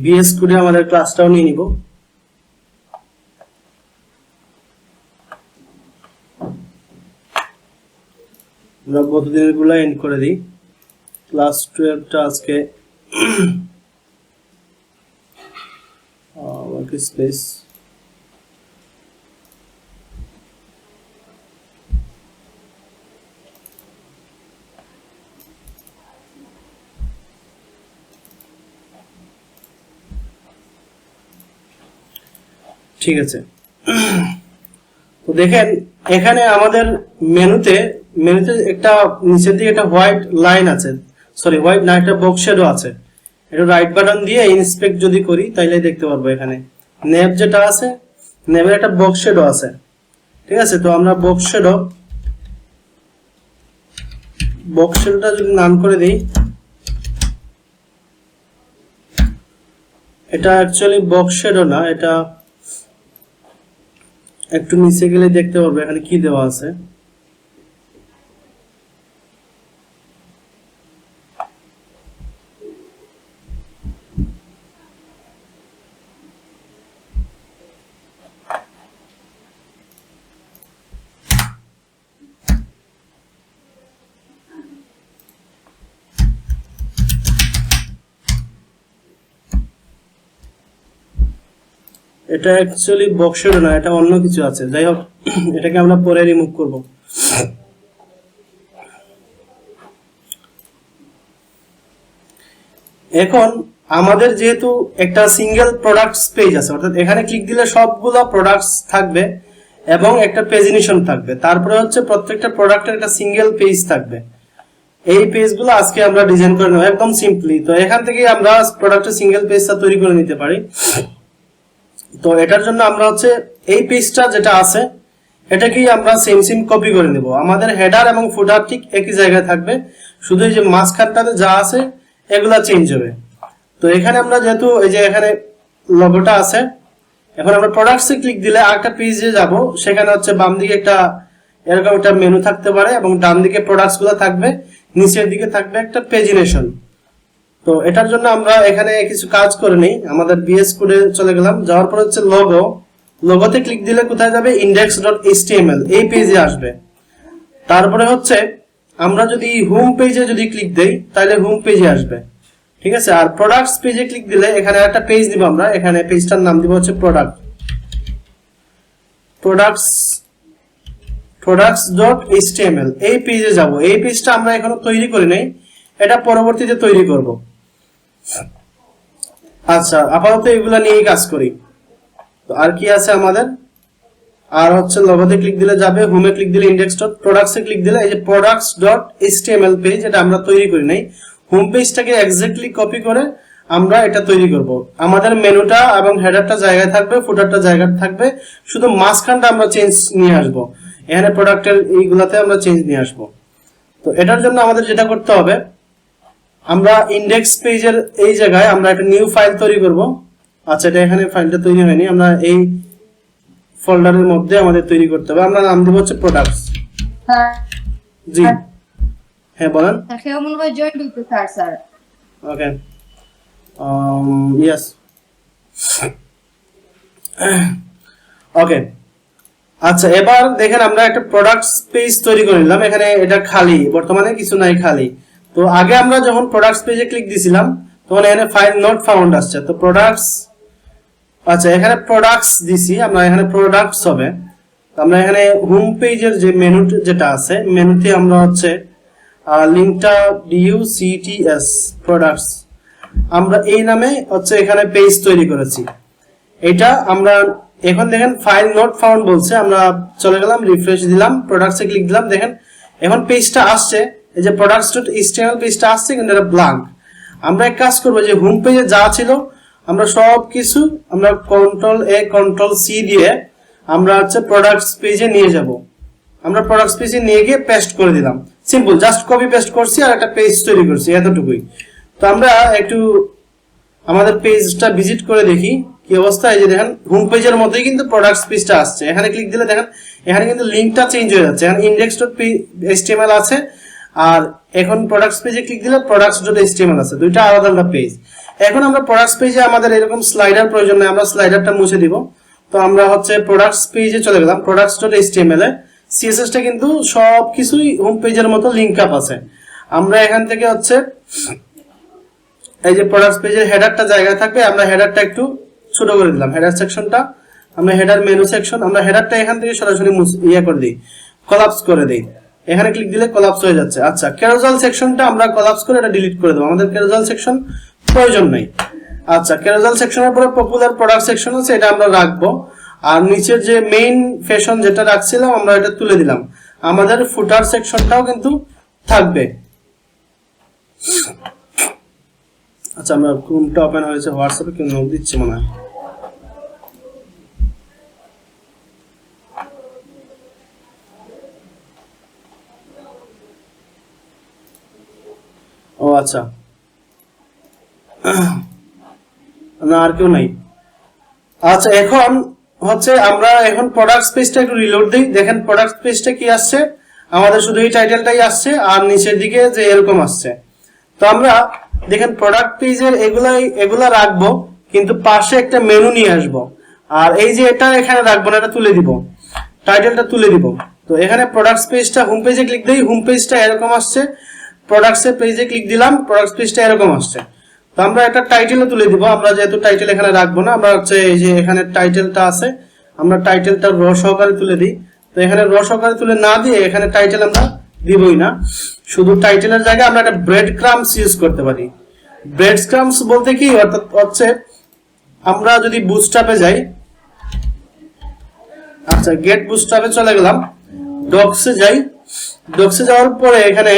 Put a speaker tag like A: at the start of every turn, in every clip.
A: BS কোডে আমাদের ক্লাসটাও নিয়ে নিব। আমরা গতদিনের গুলো এন্ড করে দিই। ক্লাস 12টা আজকে ওয়ার্ক স্পেস ঠিক আছে। তো দেখেন এখানে আমাদের মেনুতে একটা নিচের দিকে একটা হোয়াইট লাইন আছে, সরি হোয়াইট না, একটা বক্স শ্যাডো আছে। এটা রাইট বাটন দিয়ে ইন্সপেক্ট যদি করি তাইলে দেখতে পারবো এখানে নেভ যেটা আছে, নেভের একটা বক্স শ্যাডো আছে। ঠিক আছে, তো আমরা বক্স শ্যাডোটা যদি নাম করে দিই, এটা অ্যাকচুয়ালি বক্স শ্যাডো না, এটা একটু নিচে গেলে দেখতে পারবো এখানে কি দেওয়া আছে। এটা অ্যাকচুয়ালি বক্স শ্যাডো না, এটা অন্য কিছু আছে। যাই হোক, এটাকে আমরা পরে রিমুভ করব। এখন আমাদের যেহেতু একটা সিঙ্গেল প্রোডাক্টস পেজ আছে, অর্থাৎ এখানে ক্লিক দিলে সবগুলো প্রোডাক্টস থাকবে এবং একটা পেজিনেশন থাকবে, তারপরে হচ্ছে প্রত্যেকটা প্রোডাক্টের একটা সিঙ্গেল পেজ থাকবে। এই পেজগুলো আজকে আমরা ডিজাইন করে নেব একদম সিম্পলি। তো এখান থেকে আমরা প্রোডাক্টের সিঙ্গেল পেজটা তৈরি করে নিতে পারি। তো এটার জন্য আমরা হচ্ছে এই পেজটা যেটা আছে এটাকেই আমরা সেম কপি করে নেব। আমাদের হেডার এবং ফুটার ঠিক একই জায়গায় থাকবে, শুধু এই যে মাঝখানটাতে যা আছে এগুলা চেঞ্জ হবে। তো এখানে আমরা যেহেতু এই যে এখানে লোগোটা আছে, এখন আমরা প্রোডাক্টসে ক্লিক দিলে আরেকটা পেজে যাব, সেখানে হচ্ছে বাম দিকে একটা এরকম একটা মেনু থাকতে পারে এবং ডান দিকে প্রোডাক্টস গুলো থাকবে, নিচের দিকে থাকবে একটা পেজিনেশন। তো এটার জন্য আমরা এখানে কিছু কাজ করে নেই। আমাদের বিএস কোডে চলে গেলাম, যাওয়ার পর হচ্ছে লোগোতে ক্লিক দিলে কোথায় যাবে, index.html এই পেজে আসবে। তারপরে হচ্ছে আমরা যদি হোম পেজে যদি ক্লিক দেই তাহলে হোম পেজে আসবে। ঠিক আছে, আর প্রোডাক্টস পেজে ক্লিক দিলে এখানে একটা পেজ দিব আমরা, এখানে পেজটার নাম দিব হচ্ছে products.html এই পেজে যাব। এই পেজটা আমরা এখনো তৈরি করি নাই, এটা পরবর্তীতে তৈরি করব। আচ্ছা, আপাতত এগুলা নিয়েই কাজ করি। তো আর কি আছে আমাদের, আর হচ্ছে লোগোতে ক্লিক দিলে যাবে, হোমে ক্লিক দিলে index.products-এ ক্লিক দিলে এই যে products.html পেজ, এটা আমরা তৈরি করি নাই। হোম পেজটাকে এক্স্যাক্টলি কপি করে আমরা এটা তৈরি করব। আমাদের মেনুটা এবং হেডারটা জায়গায় থাকবে, ফুটারটা জায়গায় থাকবে, শুধু মাঝখানটা আমরা চেঞ্জ নিয়ে আসব। এখানে প্রোডাক্টের এইগুলাতে আমরা চেঞ্জ নিয়ে আসব। তো এটার জন্য আমাদের যেটা করতে হবে, আমরা ইন্ডেক্স পেজের এই জায়গায় আমরা একটা নিউ ফাইল তৈরি করব। আচ্ছা, এটা এখানে ফাইলটা তৈরি হয়নি, আমরা এই ফোল্ডারের মধ্যে আমাদের তৈরি করতে হবে। আমরা নাম দেব হচ্ছে প্রোডাক্টস। জি হ্যাঁ বলেন।
B: কেউ মনে হয় জয়েন দিতে স্যার।
A: ওকে, ইয়েস, ওকে। আচ্ছা, এবার দেখেন আমরা একটা প্রোডাক্টস পেজ তৈরি করে নিলাম। এখানে এটা খালি, বর্তমানে কিছু নাই, খালি। তো আগে আমরা যখন প্রোডাক্টস পেজে ক্লিক দিছিলাম তখন এখানে ফাইল নট ফাউন্ড আসছে। তো প্রোডাক্টস, আচ্ছা এখানে প্রোডাক্টস দিছি আমরা, এখানে প্রোডাক্টস হবে। আমরা এখানে হোম পেজের যে মেনু যেটা আছে, মেনুতে আমরা হচ্ছে লিঙ্কটা DUCTS প্রোডাক্টস, আমরা এই নামে হচ্ছে এখানে পেজ তৈরি করেছি। এটা আমরা এখন দেখেন ফাইল নট ফাউন্ড বলছে, আমরা চলে গেলাম, রিফ্রেশ দিলাম, প্রোডাক্টসে ক্লিক দিলাম, দেখেন এখন পেজটা আসছে, এই যে products.html পেজটা আসছে, কিন্তু এটা ব্ল্যাঙ্ক। আমরা এক কাজ করবো, যে হোম পেজে যা ছিল আমরা সব কিছু আমরা Ctrl+A Ctrl+C দিয়ে আমরা হচ্ছে প্রোডাক্টস পেজে নিয়ে যাব। আমরা প্রোডাক্টস পেজে নিয়ে গিয়ে পেস্ট করে দিলাম, সিম্পল, জাস্ট কপি পেস্ট করছি আর একটা পেজ তৈরি করছি, এতটুকুই। তো আমরা একটু আমাদের পেজটা ভিজিট করে দেখি কি অবস্থা। এই যে দেখেন হোম পেজের মধ্যেই কিন্তু প্রোডাক্টস পেজটা আসছে। এখানে ক্লিক দিলে দেখেন এখানে কিন্তু লিঙ্কটা চেঞ্জ হয়ে যাচ্ছে, এখানে index.html আছে আর এখন প্রোডাক্টস পেজে ক্লিক দিলে products.html আছে, দুইটা আলাদা আলাদা পেজ। এখন আমরা প্রোডাক্টস পেজে আমাদের এরকম স্লাইডার প্রয়োজন নেই, আমরা স্লাইডারটা মুছে দিব। তো আমরা হচ্ছে প্রোডাক্টস পেজে চলে গেলাম, products.html এ CSS টা কিন্তু সবকিছুই হোম পেজের মতো লিংক আপ আছে। আমরা এখান থেকে হচ্ছে এই যে প্রোডাক্টস পেজের হেডারটা জায়গায় থাকবে, আমরা হেডারটা একটু ছোট করে দিলাম, হেডার সেকশনটা আমরা হেডার মেনু সেকশন, আমরা হেডারটা এখান থেকে সরাসরি করে দিই, কোলাপস করে দিই। এখানে ক্লিক দিলে কোলাপস হয়ে যাচ্ছে। আচ্ছা, ক্যারোজাল সেকশনটা আমরা কোলাপস করে এটা ডিলিট করে দেবো, আমাদের ক্যারোজাল সেকশন প্রয়োজন নেই। আচ্ছা, ক্যারোজাল সেকশনের পরে পপুলার প্রোডাক্ট সেকশন আছে, এটা আমরা রাখবো। আর নিচের যে মেইন ফ্যাশন যেটা রাখছিলাম আমরা এটা তুলে দিলাম। আমাদের ফুটার সেকশনটাও কিন্তু থাকবে। আচ্ছা, আমরা ক্রোমটা ওপেন হয়েছে, হোয়াটসঅ্যাপে কেউ নোট দিচ্ছে মনে হয়। ও আচ্ছা, না আর কেউ নাই। আচ্ছা, এখন হচ্ছে আমরা এখন প্রোডাক্টস পেজটা একটু রিলোড দিই। দেখেন প্রোডাক্টস পেজটা কি আসছে, আমাদের শুধু এই টাইটেলটাই আসছে আর নিচের দিকে যে এরকম আসছে। তো আমরা দেখেন প্রোডাক্ট পেজের এগুলা রাখবো, কিন্তু পাশে একটা মেনু নিয়ে আসবো। আর এই যে এটা এখানে রাখবো না, এটা তুলে দিব, টাইটেলটা তুলে দিব। তো এখানে প্রোডাক্টস পেজটা হোম পেজে ক্লিক দিই, হোম পেজটা এরকম আসছে। প্রোডাক্টস এর পেজে ক্লিক দিলাম, প্রোডাক্টস পেজটা এরকম আসছে। তো আমরা একটা টাইটেলও তুলে দিব, আমরা যেহেতু টাইটেল এখানে রাখবো না, আমরা হচ্ছে এই যে এখানে টাইটেলটা আছে, আমরা টাইটেলটা র সহকারে তুলে দিই। তো এখানে র সহকারে তুলে না দিয়ে এখানে টাইটেল আমরা দিবই না, শুধু টাইটেলের জায়গায় আমরা একটা ব্রেড ক্রাম্বস ইউজ করতে পারি। ব্রেড ক্রাম্বস বলতে কি অর্থাৎ হচ্ছে আমরা যদি বুটস্ট্র্যাপে যাই, আচ্ছা গেট বুটস্ট্র্যাপে চলে গেলাম, ডক্সে যাই, ডক্সে যাওয়ার পরে এখানে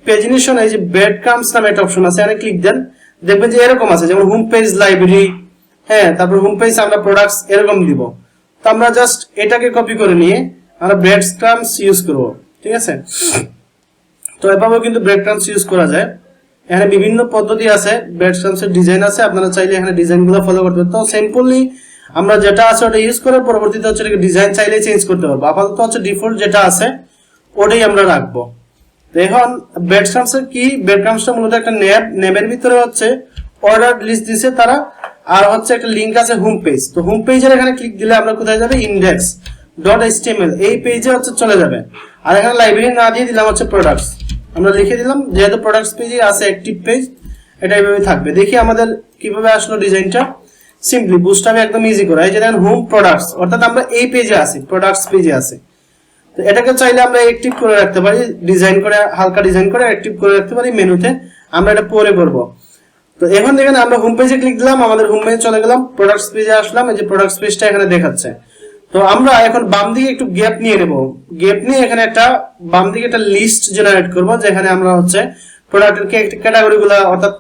A: পেজিনেশন এই যে ব্রেড ক্রাম্বস নামে একটা অপশন আছে, এখানে ক্লিক দেন, দেখবেন যে এরকম আছে, যেমন হোম পেজ লাইব্রেরি, হ্যাঁ, তারপর হোম পেজ আমরা প্রোডাক্টস এরকম দিব। তো আমরা জাস্ট এটাকে কপি করে নিয়ে আমরা ব্রেড ক্রাম্বস ইউজ করব, ঠিক আছে। তো এভাবেও কিন্তু ব্রেড ক্রাম্বস ইউজ করা যায়। এখানে বিভিন্ন পদ্ধতি আছে, ব্রেড ক্রাম্বসের ডিজাইন আছে, আপনারা চাইলে এখানে ডিজাইনগুলো ফলো করতে পারেন। তো সিম্পলি আমরা যেটা আছে ওটা ইউজ করে পরবর্তীতে হচ্ছে ডিজাইন চাইলে চেঞ্জ করতে পারবো। আপাতত হচ্ছে ডিফল্ট যেটা আছে ওটাই আমরা রাখবো। তো এখন ব্রেড ক্রাম্বসের কি, ব্রেড ক্রাম্বসটা মূলত একটা নেবের ভিতরে হচ্ছে অর্ডার লিস্ট দিছে তারা, আর হচ্ছে একটা লিংক আছে হোম পেজ। তো হোম পেজের এখানে ক্লিক দিলে আমরা কোথায় যাবে, index.html এই পেজে হচ্ছে চলে যাবে। আর এখানে লাইব্রেরি না দিয়ে দিলাম হচ্ছে প্রোডাক্টস, আমরা লিখে দিলাম, যেহেতু প্রোডাক্টস পেজে আছে অ্যাক্টিভ পেজ, এটা এইভাবে থাকবে। দেখি আমাদের কিভাবে আসলো ডিজাইনটা। সিম্পলি বুটস্ট্র্যাপে একদম ইজি করা, এই যে দেখেন হোম প্রোডাক্টস, অর্থাৎ আমরা এই পেজে আছি, প্রোডাক্টস পেজে আছি। তো এটাকে চাইলে আমরা অ্যাক্টিভ করে রাখতে পারি, ডিজাইন করে হালকা ডিজাইন করে অ্যাক্টিভ করে রাখতে পারি মেনুতে, আমরা এটা পরে করব। তো এখন দেখেন আমরা হোম পেজে ক্লিক দিলাম, আমাদের হোম পেজে চলে গেলাম, প্রোডাক্টস পেজে আসলাম, এই যে প্রোডাক্টস পেজটা এখানে দেখাচ্ছে। তো আমরা এখন বাম দিকে একটু গ্যাপ নিয়ে নেব, গ্যাপ নিয়ে এখানে একটা বাম দিকে একটা লিস্ট জেনারেট করব, যেখানে আমরা হচ্ছে প্রোডাক্টের ক্যাটাগরিগুলো অর্থাৎ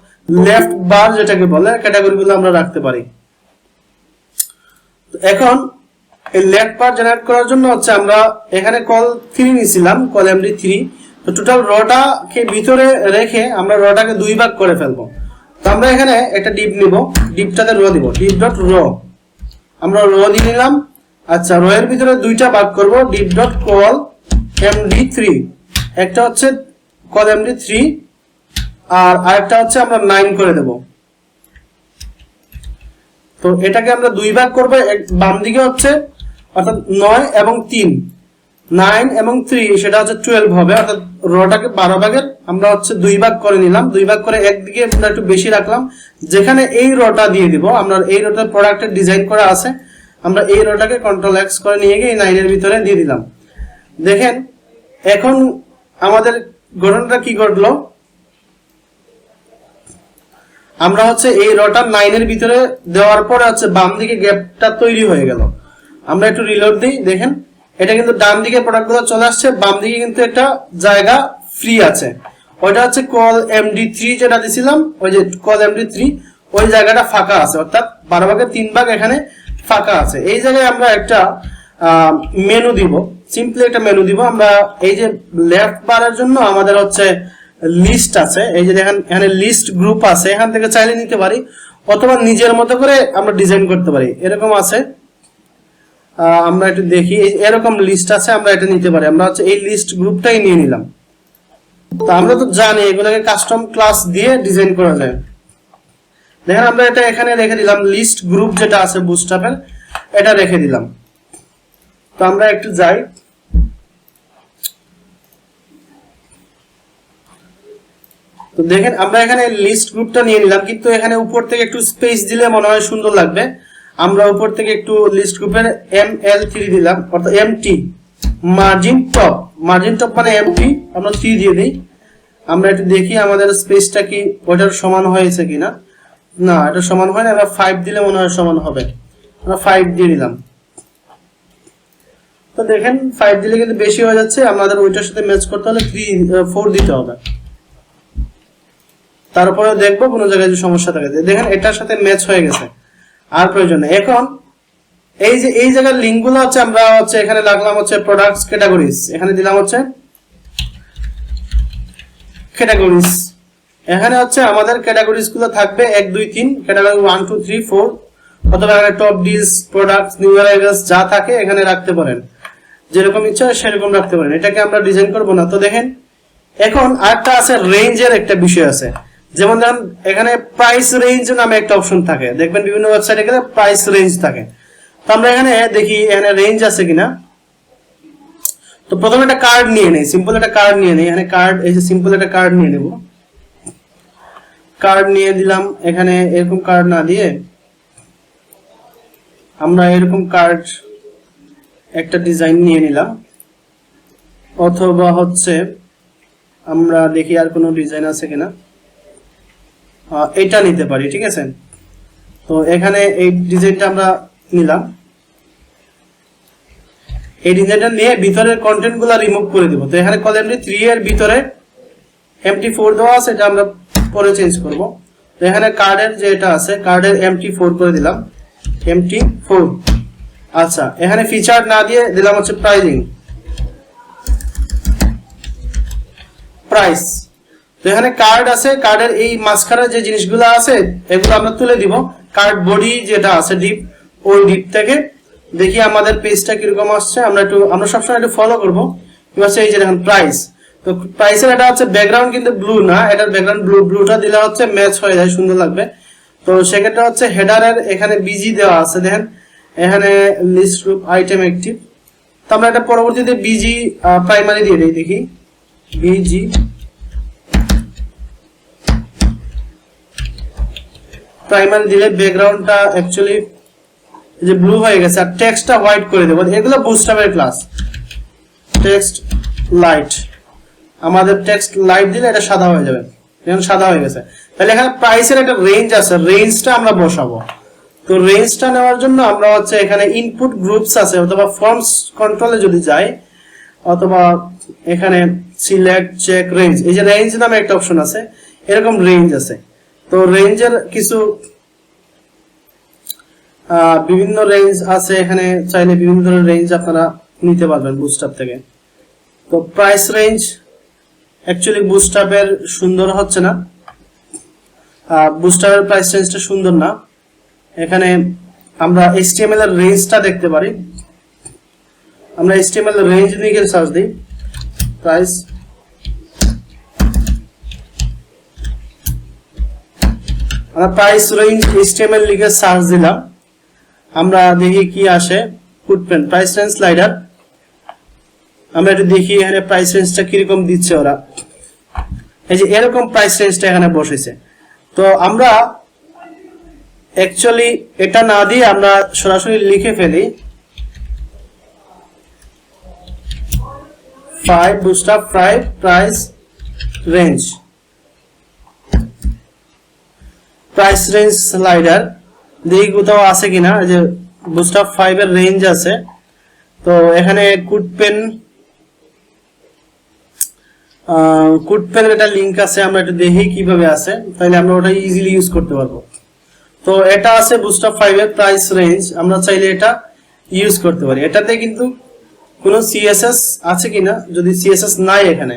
A: লেফট বার যেটাকে বলে ক্যাটাগরিগুলো আমরা রাখতে পারি। তো এখন এই লেফট বার জেনারেট করার জন্য হচ্ছে আমরা এখানে কল 3 নিছিলাম, কল md3। তো টোটাল রটাকে ভিতরে রেখে আমরা রটাকে দুই ভাগ করে ফেলবো। তো আমরা এখানে একটা ডিপ নিব, ডিপটাতে র দিব, div.র আমরা র দিয়ে নিলাম। আচ্ছা, র এর ভিতরে দুইটা ভাগ করব, div.call md3, একটা হচ্ছে call md3 আর আরেকটা হচ্ছে আমরা 9 করে দেব। তো এটাকে আমরা দুই ভাগ করব, বাম দিকে হচ্ছে অর্থাৎ 9 এবং 3, 9 এবং 3 সেটা হচ্ছে 12 হবে, অর্থাৎ রটাকে 12 ভাগের আমরা হচ্ছে দুই ভাগ করে নিলাম। দুই ভাগ করে একদিকে আমরা একটু বেশি রাখলাম, যেখানে এই রটা দিয়ে দিব, আমরা এই রটার প্রোডাক্টের ডিজাইন করা আছে, আমরা এই রটাকে কন্ট্রোল এক্স করে নিয়ে গিয়ে 9 এর ভিতরে দিয়ে দিলাম। দেখেন এখন আমাদের গঠনটা কি ঘটলো, আমরা হচ্ছে এই রটা 9 এর ভিতরে দেওয়ার পরে হচ্ছে বাম দিকে গ্যাপটা তৈরি হয়ে গেল। আমরা একটু রিলোড দিই, দেখেন এটা কিন্তু ডান দিকে প্রোডাক্টগুলো চলে আসছে, বাম দিকে কিন্তু একটা জায়গা ফ্রি আছে, ওইটা হচ্ছে কল md3 যেটা দিছিলাম, ওই যে কল md3 ওই জায়গাটা ফাঁকা আছে, অর্থাৎ 12 ভাগের 3 ভাগ এখানে ফাঁকা আছে। এই জায়গায় আমরা একটা মেনু দিব, সিম্পলি একটা মেনু দিব। আমরা এই যে লেফট বারের জন্য আমাদের হচ্ছে লিস্ট আছে, এই যে দেখেন এখানে লিস্ট গ্রুপ আছে, এখান থেকে চাইলে নিতে পারি, অথবা নিজের মতো করে আমরা ডিজাইন করতে পারি, এরকম আছে। আমরা একটু দেখি, এরকম লিস্ট আছে, আমরা এটা নিতে পারি, আমরা হচ্ছে এই লিস্ট গ্রুপটাই নিয়ে নিলাম। তো আমরা তো জানি এগুলোকে কাস্টম ক্লাস দিয়ে ডিজাইন করা যায়। দেখেন আমরা এটা এখানে রেখে দিলাম, লিস্ট গ্রুপ যেটা আছে বুটস্ট্র্যাপের এটা রেখে দিলাম। তো আমরা একটু যাই, তো দেখেন আমরা এখানে লিস্ট গ্রুপটা নিয়ে নিলাম, কিন্তু এখানে উপর থেকে একটু স্পেস দিলে মনে হয় সুন্দর লাগবে। আমরা উপর থেকে একটু লিস্ট গ্রুপের ML3 দিলাম, অর্থাৎ MT মার্জিন টপ মানে MT আমরা 3 দিয়ে দিই। আমরা একটু দেখি আমাদের স্পেসটা কি ওটার সমান হয়েছে কিনা। না, এটা সমান হয় না, আমরা 5 দিলে মনে হয় সমান হবে। আমরা 5 দিয়ে দিলাম। তো দেখেন 5 দিলে কিন্তু বেশি হয়ে যাচ্ছে, আমাদের ওইটার সাথে ম্যাচ করতে হলে 4 দিতে হবে। তারপরে দেখবো কোনো জায়গায় যে সমস্যা থাকে। দেখেন এটার সাথে ম্যাচ হয়ে গেছে, আর প্রয়োজন নেই। এখন এই যে এই জায়গার লিঙ্কগুলো হচ্ছে আমরা হচ্ছে এখানে লাগলাম হচ্ছে প্রোডাক্টস ক্যাটাগরিজ, এখানে দিলাম হচ্ছে ক্যাটাগরিজ। এখানে হচ্ছে আমাদের ক্যাটাগরিজ গুলো থাকবে 1 2 3, ক্যাটাগরি 1 2 3 4, অথবা এখানে টপ ডিস প্রোডাক্টস নিউ অ্যারাইভালস যা থাকে এখানে রাখতে পারেন, যেরকম ইচ্ছা সেরকম রাখতে পারেন। এটাকে আমরা ডিজাইন করব না। তো দেখেন এখন আরেকটা আছে, রেঞ্জের একটা বিষয় আছে। যেমন ধরেন এখানে প্রাইস রেঞ্জ নামে একটা অপশন থাকে, দেখবেন বিভিন্ন ওয়েবসাইটে গেলে প্রাইস রেঞ্জ থাকে। তো আমরা এখানে দেখি এখানে রেঞ্জ আছে কিনা। তো প্রথমে একটা কার্ড নিয়ে নেই, সিম্পল একটা কার্ড নিয়ে নেই। এখানে কার্ড, এই যে সিম্পল একটা কার্ড নিয়ে নেব। কার্ড নিয়ে দিলাম, এখানে এরকম কার্ড না দিয়ে আমরা এরকম কার্ড একটা ডিজাইন নিয়ে নিলাম, অথবা হচ্ছে আমরা দেখি আর কোনো ডিজাইন আছে কিনা, এটা নিতে পারি, ঠিক আছে। তো এখানে এই ডিজাইনটা আমরা নিলাম, এই ডিজাইনটা নিয়ে ভিতরের কন্টেন্ট গুলা রিমুভ করে দিব। তো এখানে কলাম 3 এর ভিতরে MT4 দেওয়া আছে, এটা আমরা পরে চেঞ্জ করব। তো এখানে কার্ডের যে এটা আছে, কার্ডের MT4 করে দিলাম, MT4। আচ্ছা, এখানে ফিচার না দিয়ে দিলাম হচ্ছে প্রাইজিং, প্রাইস। তো এখানে কার্ড আছে, কার্ডের এই মাঝখানে যে জিনিসগুলো আছে এগুলো আমরা তুলে দিব। কার্ড বডি যেটা আছে ডিপ, ওই ডিপ থেকে দেখি আমাদের পেজটা কিরকম আসছে। আমরা সবসময় একটু ফলো করবো। এই যে দেখেন প্রাইস, তো প্রাইসের এটা হচ্ছে ব্যাকগ্রাউন্ড কিন্তু ব্লু না, এটার ব্যাকগ্রাউন্ড ব্লুটা দিলে হচ্ছে ম্যাচ হয়ে যায়, সুন্দর লাগবে। তো সেক্ষেত্রে হচ্ছে হেডারের এখানে বিজি দেওয়া আছে, দেখেন এখানে লিস্ট গ্রুপ আইটেম অ্যাক্টিভ। তো আমরা এটা পরবর্তীতে বিজি প্রাইমারি দিয়ে দিই, দেখি বিজি প্রাইমারি দিলে ব্যাকগ্রাউন্ডটা অ্যাকচুয়ালি যে ব্লু হয়ে গেছে, আর টেক্সটটা হোয়াইট করে দেবো। এগুলো বুটস্ট্র্যাপের ক্লাস। টেক্সট লাইট, আমাদের টেক্সট লাইট দিলে এটা সাদা হয়ে যাবে, এখন সাদা হয়ে গেছে। তাহলে এখানে প্রাইসের একটা রেঞ্জ আছে, রেঞ্জটা আমরা বসাবো। তো রেঞ্জটা নেওয়ার জন্য আমরা হচ্ছে এখানে ইনপুট গ্রুপস আছে, অথবা ফর্মস কন্ট্রোলে যদি যাই, অথবা এখানে সিলেক্ট চেক রেঞ্জ, এই যে রেঞ্জ নামে একটা অপশন আছে, এরকম রেঞ্জ আছে। তো রেঞ্জের কিছু বিভিন্ন রেঞ্জ আছে, এখানে চাইলে বিভিন্ন ধরনের রেঞ্জ আপনারা নিতে পারবেন বুটস্ট্র্যাপ থেকে। তো প্রাইস রেঞ্জ অ্যাকচুয়ালি বুটস্ট্র্যাপের সুন্দর হচ্ছে না, বুটস্ট্র্যাপের প্রাইস রেঞ্জটা সুন্দর না। এখানে আমরা HTML এর রেঞ্জটা দেখতে পারি। আমরা HTML এর রেঞ্জ লিখে সার্চ দিই, প্রাইস। আমরা প্রাইস রেঞ্জ HTML লিখে সার্চ দিলাম, আমরা দেখি কি আসে। ফুটপ্রিন্ট প্রাইস রেঞ্জ স্লাইডার, আমরা একটু দেখি এখানে প্রাইস রেঞ্জটা কিরকম দিচ্ছে ওরা। এই যে এরকম প্রাইস রেঞ্জটা এখানে বসেছে। তো আমরা অ্যাকচুয়ালি এটা না দিয়ে আমরা সরাসরি লিখে ফেলি 5 bootstrap 5 price range, price range slider. দেখি কোথাও আছে কিনা, যে বুটস্ট্র্যাপ 5 এর রেঞ্জ আছে। তো এখানে কুটপেনের একটা লিংক আছে, আমরা একটু দেখি কিভাবে আছে, তাহলে আমরা ওটা ইজিলি ইউজ করতে পারবো। তো এটা আছে বুটস্ট্র্যাপ 5 এর প্রাইস রেঞ্জ, আমরা চাইলে এটা ইউজ করতে পারি। এটাতে কিন্তু কোনো CSS আছে কিনা, যদি CSS নাই এখানে,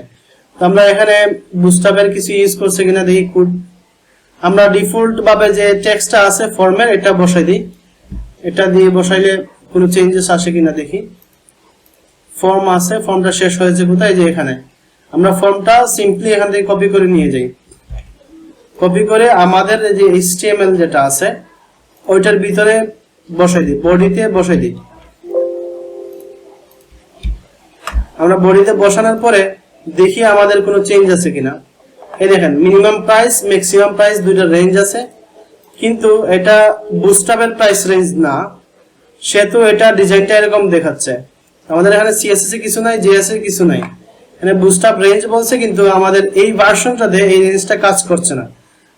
A: তো আমরা এখানে বুটস্ট্র্যাপের কিছু ইউজ করছে কিনা দেখি। আমরা ডিফল্ট ভাবে যে টেক্সটটা আছে ফর্মের, এটা বসাই দিই। এটা দিয়ে বসাইলে কোনো চেঞ্জেস আসে কিনা দেখি। ফর্ম আছে, ফর্মটা শেষ হয়েছে কোথায়, যে এখানে আমরা ফর্মটা সিম্পলি এখান থেকে কপি করে নিয়ে যাই, কপি করে আমাদের যে HTML যেটা আছে ওইটার ভিতরে বসাই দিই, বডিতে বসাই দিই। আমরা বডিতে বসানোর পরে দেখি আমাদের কোনো চেঞ্জ আছে কিনা। এই দেখেন মিনিমাম প্রাইস ম্যাক্সিমাম প্রাইস দুইটা রেঞ্জ আছে, কিন্তু এটা বুস্টআপের প্রাইস রেঞ্জ না, সেহেতু এটা ডিজাইনটা এরকম দেখাচ্ছে। আমাদের এখানে CSS এ কিছু নাই, JS এ কিছু নাই, এখানে বুস্টআপ রেঞ্জ বলছে, কিন্তু আমাদের এই ভার্সনটাতে এই রেঞ্জটা কাজ করছে না।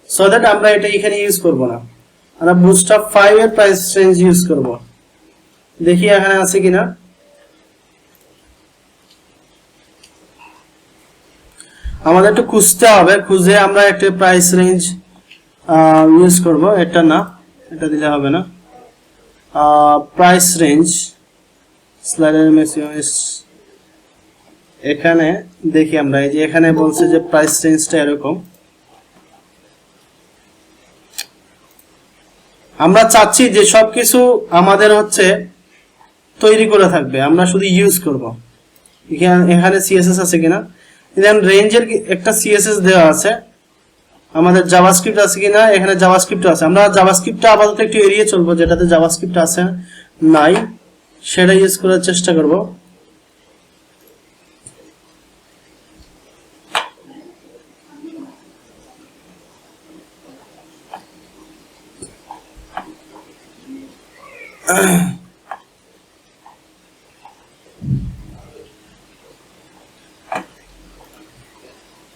A: সো দ্যাট আমরা এটা এখানে ইউজ করব না, আমরা বুস্টআপ 5 এর প্রাইস রেঞ্জ ইউজ করব। দেখি এখানে আছে কিনা। আমাদের একটু খুঁজতে হবে, খুঁজে আমরা একটা প্রাইস রেঞ্জ ইউজ করব। এটা না, এটা দিলে হবে না। প্রাইস রেঞ্জ স্লাইডার ম্যাক্সিমাম, এখানে দেখি আমরা, এই যে এখানে বলছে যে প্রাইস রেঞ্জটা এরকম। আমরা চাচ্ছি যে সবকিছু আমাদের হচ্ছে তৈরি করে থাকবে, আমরা শুধু ইউজ করব। এখানে CSS আছে কিনা, দেন রেঞ্জের একটা CSS দেওয়া আছে, আমাদের জাভাস্ক্রিপ্ট আছে কিনা, এখানে জাভাস্ক্রিপ্ট আছে। আমরা জাভাস্ক্রিপ্টটা আপাতত একটু এড়িয়ে চলবো, যেটাতে জাভাস্ক্রিপ্ট আছে নাই সেটা ইউজ করার চেষ্টা করব।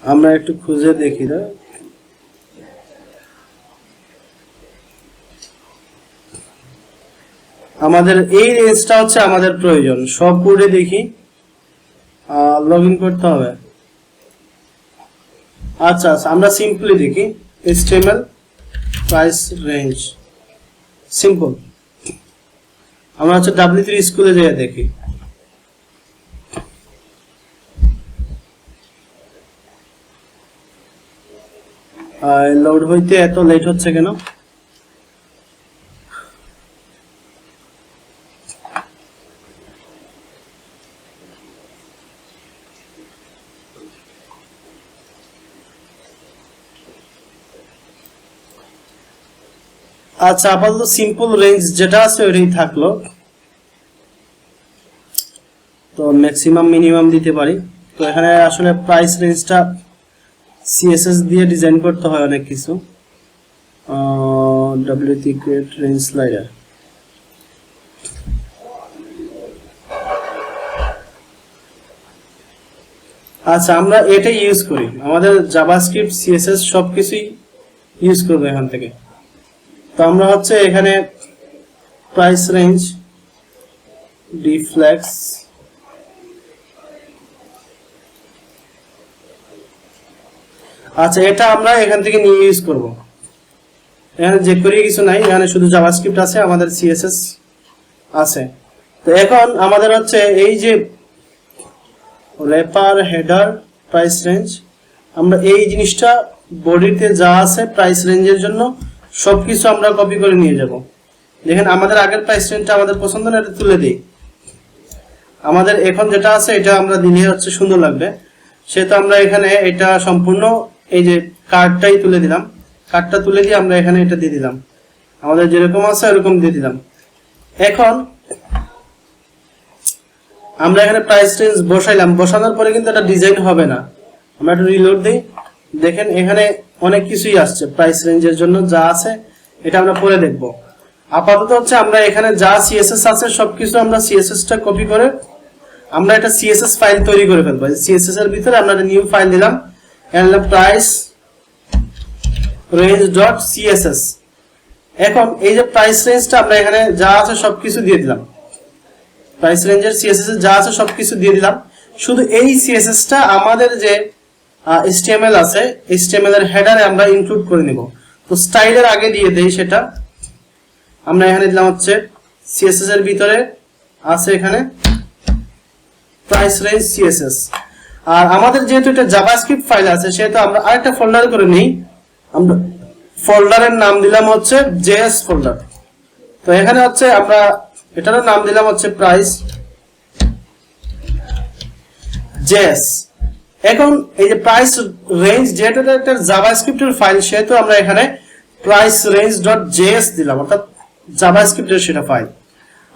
A: আমরা একটু খুঁজে দেখি না। আমাদের এই রেঞ্জটা হচ্ছে আমাদের প্রয়োজন। সব কোডে দেখি, লগ ইন করতে হবে। আচ্ছা আচ্ছা, আমরা সিম্পলি দেখি HTML প্রাইস রেঞ্জ সিম্পল। আমরা হচ্ছে W3 স্কুলে যেয়ে দেখি। লোড হইতে এত লেট হচ্ছে কেন? আচ্ছা, আপাতত সিম্পল রেঞ্জ যেটা আছে ওইটাই থাকলো। তো ম্যাক্সিমাম মিনিমাম দিতে পারি। তো এখানে আসলে প্রাইস রেঞ্জটা CSS দিয়ে ডিজাইন করতে হয় অনেক কিছু। WT create range slider, আচ্ছা আমরা এটা ইউজ করি, আমাদের জাভাস্ক্রিপ্ট CSS সবকিছুই ইউজ করব এখান থেকে। তো আমরা হচ্ছে এখানে প্রাইস রেঞ্জ ডিফ্লেক্স, আচ্ছা এটা আমরা এখান থেকে নিয়ে ইউজ করব। এখানে যে করি কিছু নাই, এখানে শুধু জাভাস্ক্রিপ্ট আছে, আমাদের CSS আছে। তো এখন আমাদের হচ্ছে এই যে রেপার হেডার প্রাইস রেঞ্জ, আমরা এই জিনিসটা বডিতে যা আছে প্রাইস রেঞ্জের জন্য সবকিছু আমরা কপি করে নিয়ে যাব। দেখেন আমাদের আগের প্রাইস রেঞ্জটা আমাদের পছন্দ না, এটা তুলে দিই। আমাদের এখন যেটা আছে এটা আমরা দিলে হচ্ছে সুন্দর লাগবে, সেহেতু আমরা এখানে এটা সম্পূর্ণ এই যে কার্ডটাই তুলে দিলাম। কার্ডটা তুলে দিয়ে আমরা এখানে এটা দিয়ে দিলাম, আমাদের যেরকম আছে এরকম দিয়ে দিলাম। এখন আমরা এখানে প্রাইস রেঞ্জ বসাইলাম, বসানোর পরে কিন্তু এটা ডিজাইন হবে না। আমরা একটু রিলোড দিই, দেখেন এখানে অনেক কিছুই আসছে প্রাইস রেঞ্জের জন্য যা আছে এটা আমরা পরে দেখব। আপাতত হচ্ছে আমরা এখানে যা CSS আছে সবকিছু আমরা CSS টা কপি করে আমরা একটা CSS ফাইল তৈরি করে ফেলবো। CSS এর ভিতরে আমরা একটা নিউ ফাইল দিলাম, এখানে প্রাইস range.css। এখন এই যে প্রাইস রেঞ্জটা আমরা এখানে যা আছে সবকিছু দিয়ে দিলাম, প্রাইস রেঞ্জের CSS এর যা আছে সবকিছু দিয়ে দিলাম। শুধু এই CSS টা আমাদের যে HTML আছে HTML এর হেডারে আমরা ইনক্লুড করে নিব। তো স্টাইলের আগে দিয়ে দেই, সেটা আমরা এখানে দিলাম হচ্ছে CSS এর ভিতরে আছে এখানে প্রাইস রেঞ্জ CSS। আর আমাদের যেহেতু এটা জাভাস্ক্রিপ্ট ফাইল আছে সেহেতু আমরা আরেকটা ফোল্ডার করে নিই। আমরা ফোল্ডারের নাম দিলাম হচ্ছে JS ফোল্ডার। তো এখানে হচ্ছে আমরা এটারও নাম দিলাম হচ্ছে প্রাইস JS। এখন এই যে প্রাইস রেঞ্জ, যেহেতু এটা একটা জাভাস্ক্রিপ্টের ফাইল, সেহেতু আমরা এখানে প্রাইস রেঞ্জ ডট জেএস দিলাম, অর্থাৎ জাভাস্ক্রিপ্টের সেটা ফাইল।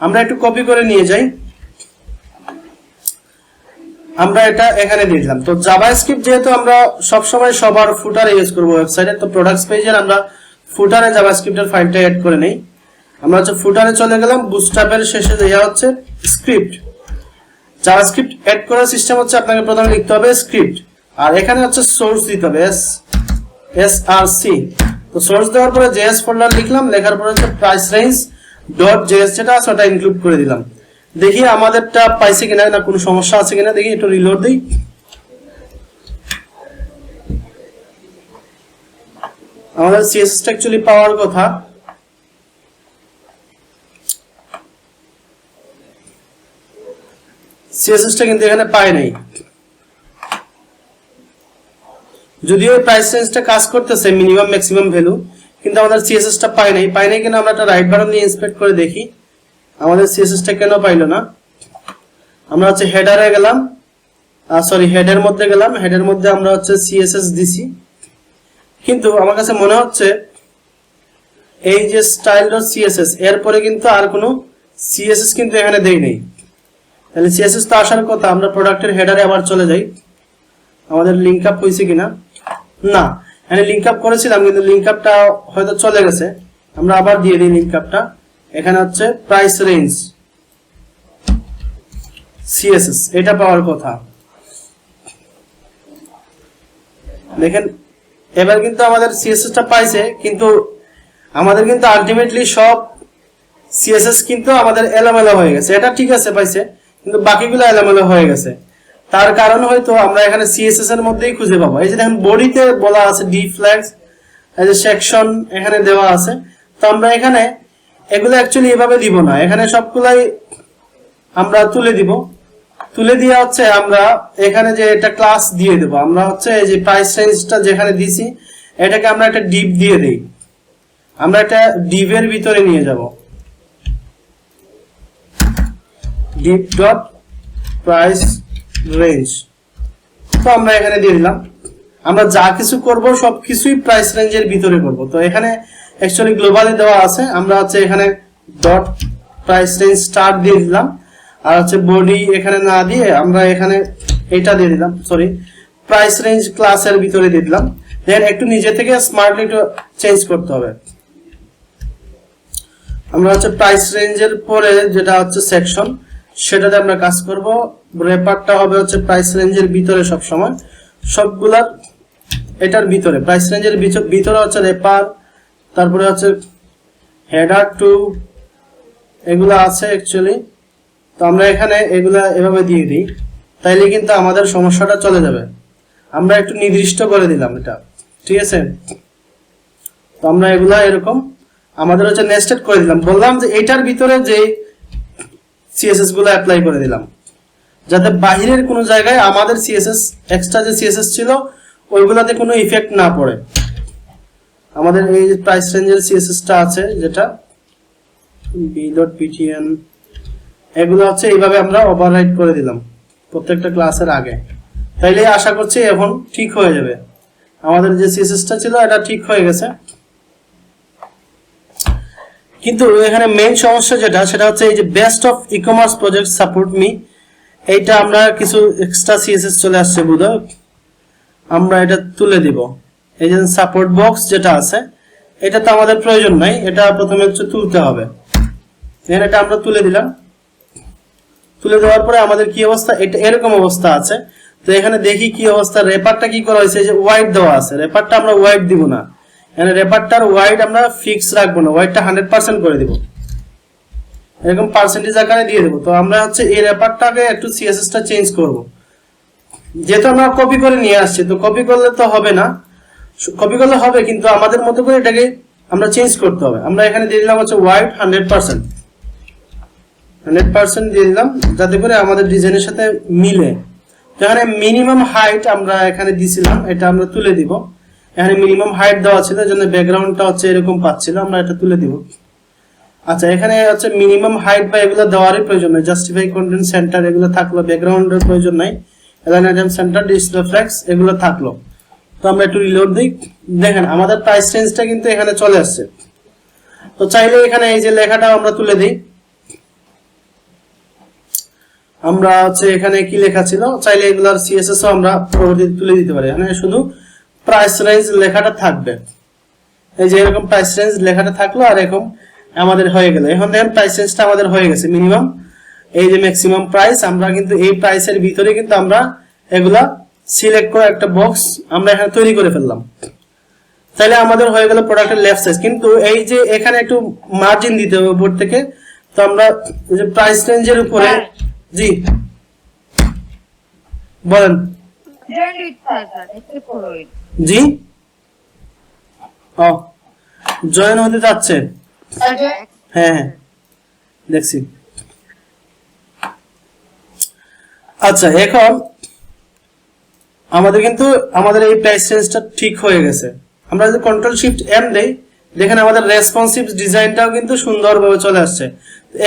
A: আমরা একটু কপি করে নিয়ে যাই, আমরা এটা এখানে দিয়ে দিলাম। তো জাভাস্ক্রিপ্ট যেহেতু আমরা সবসময় সবার ফুটারে ইউজ করবো ওয়েবসাইটে, তো প্রোডাক্টস পেজের আমরা ফুটারে জাভাস্ক্রিপ্টের ফাইলটা অ্যাড করে নেই। আমরা হচ্ছে ফুটারে চলে গেলাম, বুটস্ট্র্যাপের শেষে দেওয়া হচ্ছে স্ক্রিপ্ট। জাভাস্ক্রিপ্ট অ্যাড করার সিস্টেম হচ্ছে আপনাকে প্রথমে লিখতে হবে স্ক্রিপ্ট, আর এখানে হচ্ছে সোর্স দিতে হবে SRC। তো সোর্স দেওয়ার পরে জেএস ফোল্ডার লিখলাম, লেখার পরে হচ্ছে প্রাইস রেঞ্জ ডট জেএস যেটা আছে ওটা ইনক্লুড করে দিলাম। দেখি আমাদেরটা পাইছে কিনা, না কোনো সমস্যা আছে কিনা দেখি, একটু রিলোড দিই। আমাদের সিএসএস টা অ্যাকচুয়ালি পাওয়ার কথা, সিএসএস টা কিন্তু এখানে পাই নাই। যদিও প্রাইস রেঞ্জটা কাজ করতেছে মিনিমাম ম্যাক্সিমাম ভ্যালু, কিন্তু আমাদের সিএসএস টা পাই নাই কিনা আমরা একটা রাইট বাটন দিয়ে ইন্সপেক্ট করে দেখি আমাদের সিএসএস টা কেন পাইলো না। আমরা হচ্ছে হেডারে গেলাম, হেডের মধ্যে গেলাম, হেডের মধ্যে আমরা হচ্ছে সিএসএস দিছি, কিন্তু আমার কাছে মনে হচ্ছে এই যে স্টাইল ডট সিএসএস এরপরে কিন্তু আর কোনো সিএসএস কিন্তু এখানে দেই নেই। তাহলে সিএসএস তো আসার কথা। আমরা প্রোডাক্টের হেডারে আবার চলে যাই, আমাদের লিংক আপ হয়েছে কিনা। না, এখানে লিংক আপ করেছিলাম কিন্তু লিংক আপটা হয়তো চলে গেছে। আমরা আবার দিয়ে দিই লিংক আপটা। এখানে হচ্ছে প্রাইস রেঞ্জ সিএসএস, এটা পাওয়ার কথা। দেখেন এবার কিন্তু আমাদের সিএসএস টা পাইছে, কিন্তু আমাদের কিন্তু আলটিমেটলি সব সিএসএস কিন্তু আমাদের এলোমেলো হয়ে গেছে। এটা ঠিক আছে পাইছে, কিন্তু বাকিগুলো এলোমেলো হয়ে গেছে। তার কারণ হয়তো আমরা এখানে সিএসএস এর মধ্যেই খুঁজে পাবো। এই যে দেখেন বডিতে বলা আছে ডি ফ্ল্যাগস, এই যে সেকশন এখানে দেওয়া আছে। তো আমরা এখানে এগুলো অ্যাকচুয়ালি এভাবে দিব না, এখানে সবগুলাই আমরা তুলে দিব। তুলে দিয়ে হচ্ছে আমরা এখানে যে একটা ক্লাস দিয়ে দেবো। আমরা হচ্ছে এই যে প্রাইস রেঞ্জটা যেখানে দিছি এটাকে আমরা একটা ডিভ দিয়ে দেই। আমরা একটা ডিভের ভিতরে নিয়ে যাব, ডিভ ডট প্রাইস রেঞ্জ। তো আমরা এখানে দিয়ে দিলাম। আমরা যা কিছু করব সবকিছুই প্রাইস রেঞ্জের ভিতরে করব। তো এখানে অ্যাকচুয়ালি গ্লোবালি দেওয়া আছে, আমরা হচ্ছে এখানে ডট প্রাইস রেঞ্জ স্টার্ট দিয়ে দিলাম, আর হচ্ছে বডি এখানে না দিয়ে আমরা এখানে এটা দিয়ে দিলাম, প্রাইস রেঞ্জ ক্লাসের ভিতরে দিয়ে দিলাম। দেন একটু নিজে থেকে স্মার্টলি একটু চেঞ্জ করতে হবে। আমরা হচ্ছে প্রাইস রেঞ্জের পরে যেটা হচ্ছে সেকশন, সেটাতে আমরা কাজ করব। রেপারটা হবে হচ্ছে প্রাইস রেঞ্জের ভিতরে, সব সময় সবগুলার এটার ভিতরে প্রাইস রেঞ্জের ভিতরে হচ্ছে রেপার, তারপরে হচ্ছে হেডার টু, এগুলা আছে অ্যাকচুয়ালি। তো আমরা এখানে এগুলা এভাবে দিয়ে দিই, তাইলে কিন্তু আমাদের সমস্যাটা চলে যাবে। আমরা একটু নির্দিষ্ট করে দিলাম এটা, ঠিক আছে। তো আমরা এগুলা এরকম আমাদের হচ্ছে নেস্টেড করে দিলাম। বললাম যে এটার ভিতরে যে সিএসএস গুলো অ্যাপ্লাই করে দিলাম, যাতে বাহিরের কোনো জায়গায় আমাদের সিএসএস এক্সট্রা যে সিএসএস ছিল ওইগুলাতে কোনো ইফেক্ট না পড়ে। আমাদের এই যে প্রাইস রেঞ্জের সিএসএসটা আছে যেটা b.ptn, এগুলো হচ্ছে এইভাবে আমরা ওভাররাইট করে দিলাম প্রত্যেকটা ক্লাসের আগে। তাইলে আশা করছি এখন ঠিক হয়ে যাবে। আমাদের যে সিএসএসটা ছিল এটা ঠিক হয়ে গেছে, কিন্তু এখানে মেইন সমস্যা যেটা সেটা হচ্ছে এই যে best of e commerce project support me, এইটা আমরা কিছু এক্সট্রা সিএসএস চলে আসছে বোধহয়, আমরা এটা তুলে দিব। এই যে সাপোর্ট বক্স যেটা আছে এটা তো আমাদের প্রয়োজন নাই, এটা প্রথমে হচ্ছে তুলতে হবে। এটা আমরা তুলে দিলাম। তুলে দেওয়ার পরে আমাদের কি অবস্থা, এটা এরকম অবস্থা আছে। তো এখানে দেখি কি অবস্থা। রেপারটা কি করা হয়েছে, যে ওয়াইড দেওয়া আছে, রেপারটা আমরা ওয়াইড দিব না। এখানে রেপারটার ওয়াইড আমরা ফিক্স রাখবো না, ওয়াইডটা 100% করে দিব, এরকম পার্সেন্টেজ আকারে দিয়ে দেবো। তো আমরা হচ্ছে এই রেপারটাকে একটু সিএসএস টা চেঞ্জ করব। যেহেতু আমরা কপি করে নিয়ে আসছি, তো কপি করলে তো হবে না, কপি করলে হবে কিন্তু আমাদের মতো করে এটাকে আমরা চেঞ্জ করতে হবে। আমরা এখানে দিয়ে দিলাম হচ্ছে ওয়াইড 100% দিয়ে দিলাম, যাতে করে আমাদের ডিজাইনের সাথে মিলে। তো এখানে মিনিমাম হাইট আমরা এখানে দিছিলাম, এটা আমরা তুলে দিব। এখানে মিনিমাম হাইট দেওয়া ছিল, জন্য ব্যাকগ্রাউন্ডটা হচ্ছে এরকম পাচ্ছিল, আমরা এটা তুলে দিব। আচ্ছা, এখানে হচ্ছে মিনিমাম হাইট বা এগুলো দেওয়ারই প্রয়োজন নাই, জাস্টিফাই কন্টেন্ট সেন্টার এগুলো থাকলো, ব্যাকগ্রাউন্ডের প্রয়োজন নাই। Align item centre, display flakes এগুলো থাকলো। তো আমরা একটু রিলোড দিই, দেখেন আমাদের প্রাইস রেঞ্জটা কিন্তু এখানে চলে আসছে। তো চাইলে এখানে এই যে লেখাটা আমরা তুলে দিই, আমরা হচ্ছে এখানে কি লেখা ছিল, চাইলে এগুলার সিএসএস ও আমরা পরবর্তীতে তুলে দিতে পারি। এখানে শুধু প্রাইস রেঞ্জ লেখাটা থাকবে, এই যে এরকম প্রাইস রেঞ্জ লেখাটা থাকলো আর এরকম আমাদের হয়ে গেল। এখন দেখেন প্রাইস রেঞ্জটা আমাদের হয়ে গেছে, মিনিমাম এই যে ম্যাক্সিমাম প্রাইস, আমরা কিন্তু এই প্রাইসের ভিতরে কিন্তু আমরা এগুলা সিলেক্ট করে একটা বক্স আমরা এখানে তৈরি করে ফেললাম। তাহলে আমাদের হয়ে গেল প্রোডাক্টের লেফট সাইজ। কিন্তু এই যে এখানে একটু মার্জিন দিতে হবে উপর থেকে। তো আমরা এই যে প্রাইস রেঞ্জের উপরে, জি বলেন। জি ও জয়েন হতে যাচ্ছে, হ্যাঁ হ্যাঁ দেখছি। আচ্ছা এখন আমাদের কিন্তু আমাদের এই প্রাইস রেঞ্জটা ঠিক হয়ে গেছে। আমরা যদি কন্ট্রোল শিফট এম দেই, দেখেন আমাদের রেসপন্সিভ ডিজাইনটাও কিন্তু সুন্দরভাবে চলে আসছে।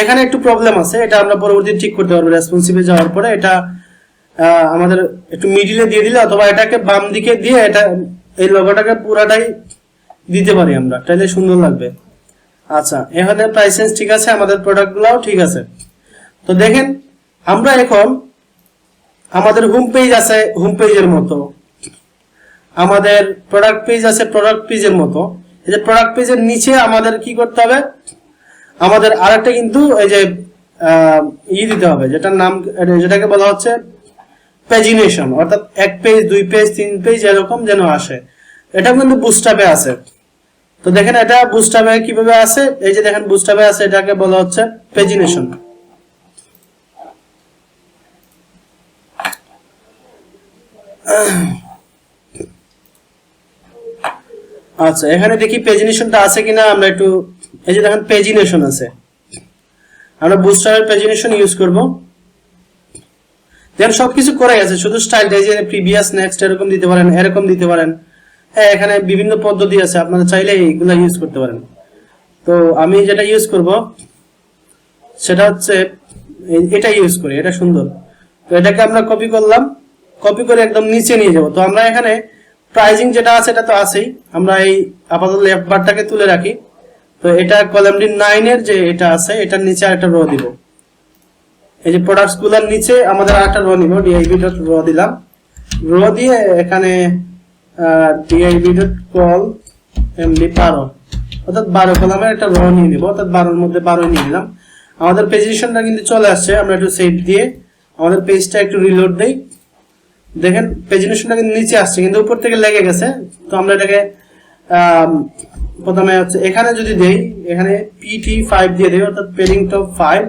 A: এখানে একটু প্রবলেম আছে, এটা আমরা পরবর্তীতে ঠিক করতে পারবো। রেসপন্সিভে যাওয়ার পরে এটা আমাদের একটু মিডিলে দিয়ে দিলে অথবা এটাকে বাম দিকে দিয়ে এটা এই লোগোটাকে পুরাটাই দিতে পারি আমরা, তাহলে সুন্দর লাগবে। আচ্ছা এখানে প্রাইস রেঞ্জ ঠিক আছে, আমাদের প্রোডাক্টগুলোও ঠিক আছে। তো দেখেন আমরা এখন আমাদের হোম পেজ আছে হোম পেজের মতো, আমাদের প্রোডাক্ট পেজ আছে প্রোডাক্ট পেজের মতো। এই যে প্রোডাক্ট পেজের নিচে আমাদের কি করতে হবে, আমাদের আরেকটা কিন্তু এই যে দিতে হবে, যেটার নাম যেটাকে বলা হচ্ছে পেজিনেশন, অর্থাৎ এক পেজ দুই পেজ তিন পেজ এরকম যেন আসে। এটা কিন্তু বুস্টআপে আছে। তো দেখেন এটা বুস্টআপে কিভাবে আছে, এই যে দেখেন বুস্টআপে আছে, এটাকে বলা হচ্ছে পেজিনেশন। আচ্ছা এখানে দেখি পেজিনেশনটা আছে কিনা, আমরা একটু এই যে দেখেন পেজিনেশন আছে, আমরা বুস্টআপের পেজিনেশন ইউজ করব। দেখেন সবকিছু করে গেছে, শুধু স্টাইলটা এই যে প্রিভিয়াস নেক্সট এরকম দিতে পারেন, এরকম দিতে পারেন। হ্যাঁ এখানে বিভিন্ন পদ্ধতি আছে, আপনারা চাইলে এইগুলা ইউজ করতে পারেন। তো আমি যেটা ইউজ করব সেটা হচ্ছে এটা ইউজ করি, এটা সুন্দর। তো এটাকে আমরা কপি করলাম, কপি করে একদম নিচে নিয়ে যাব। তো আমরা এখানে প্রাইজিং যেটা আছে এটা তো আছেই, আমরা এই আপাতত লেফট বারটাকে তুলে রাখি। তো এটা কলাম ডি 9 এর যে এটা আছে এটার নিচে আরেকটা রো দিব। এই যে প্রোডাক্টস গুলোর নিচে আমাদের আরেকটা রো নিব, div.র দিলাম। রো দিয়ে এখানে div.col md 12, অর্থাৎ 12 কলামের একটা রো নিয়ে নিব, অর্থাৎ 12 এর মধ্যে 12 নিয়ে নিলাম। আমাদের পেজিশনটা কিন্তু চলে আসছে। আমরা একটু সেভ দিয়ে আমাদের পেজটা একটু রিলোড দেই, দেখেন পেজিনেশনটা কিন্তু নিচে আসছে কিন্তু উপর থেকে লেগে গেছে। তো আমরা এটাকে প্রথমে হচ্ছে এখানে যদি দেই, এখানে pt5 দিয়ে দেই, অর্থাৎ পেডিং টপ 5,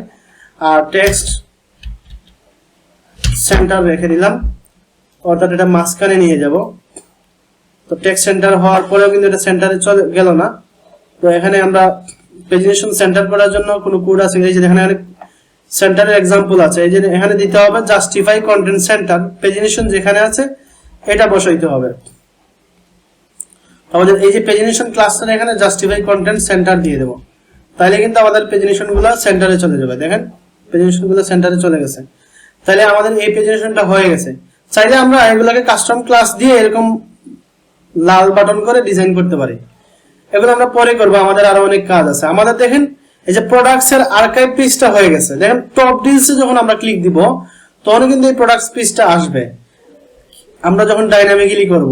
A: আর টেক্সট সেন্টার রেখে দিলাম, অর্থাৎ এটা মাঝখানে নিয়ে যাব। তো টেক্সট সেন্টার হওয়ার পরেও কিন্তু এটা সেন্টারে চলে গেল না। তো এখানে আমরা পেজিনেশন সেন্টার করার জন্য কোনো কোড আছে, এই যে এখানে সেন্টারের एग्जांपल আছে, এই যে এখানে দিতে হবে জাস্টিফাই কন্টেন্ট সেন্টার, পেজিনেশন যেখানে আছে এটা বসাইতে হবে। আমাদের এই যে পেজিনেশন ক্লাসটা এখানে জাস্টিফাই কন্টেন্ট সেন্টার দিয়ে দেব, তাহলে কিন্তু আমাদের পেজিনেশনগুলো সেন্টারে চলে যাবে। দেখেন পেজিনেশনগুলো সেন্টারে চলে গেছে, তাহলে আমাদের এই পেজিনেশনটা হয়ে গেছে। চাইলে আমরা এগুলোকে কাস্টম ক্লাস দিয়ে এরকম লাল বাটন করে ডিজাইন করতে পারি, এগুলো আমরা পরে করব, আমাদের আরো অনেক কাজ আছে। আমাদের দেখেন এই যে প্রোডাক্টস এর আর্কাইভ পেজটা হয়ে গেছে। দেখেন টপ ডিলস এ যখন আমরা ক্লিক দিব তখন কিন্তু এই প্রোডাক্টস পেজটা আসবে। আমরা যখন ডাইনামিক্যালি করব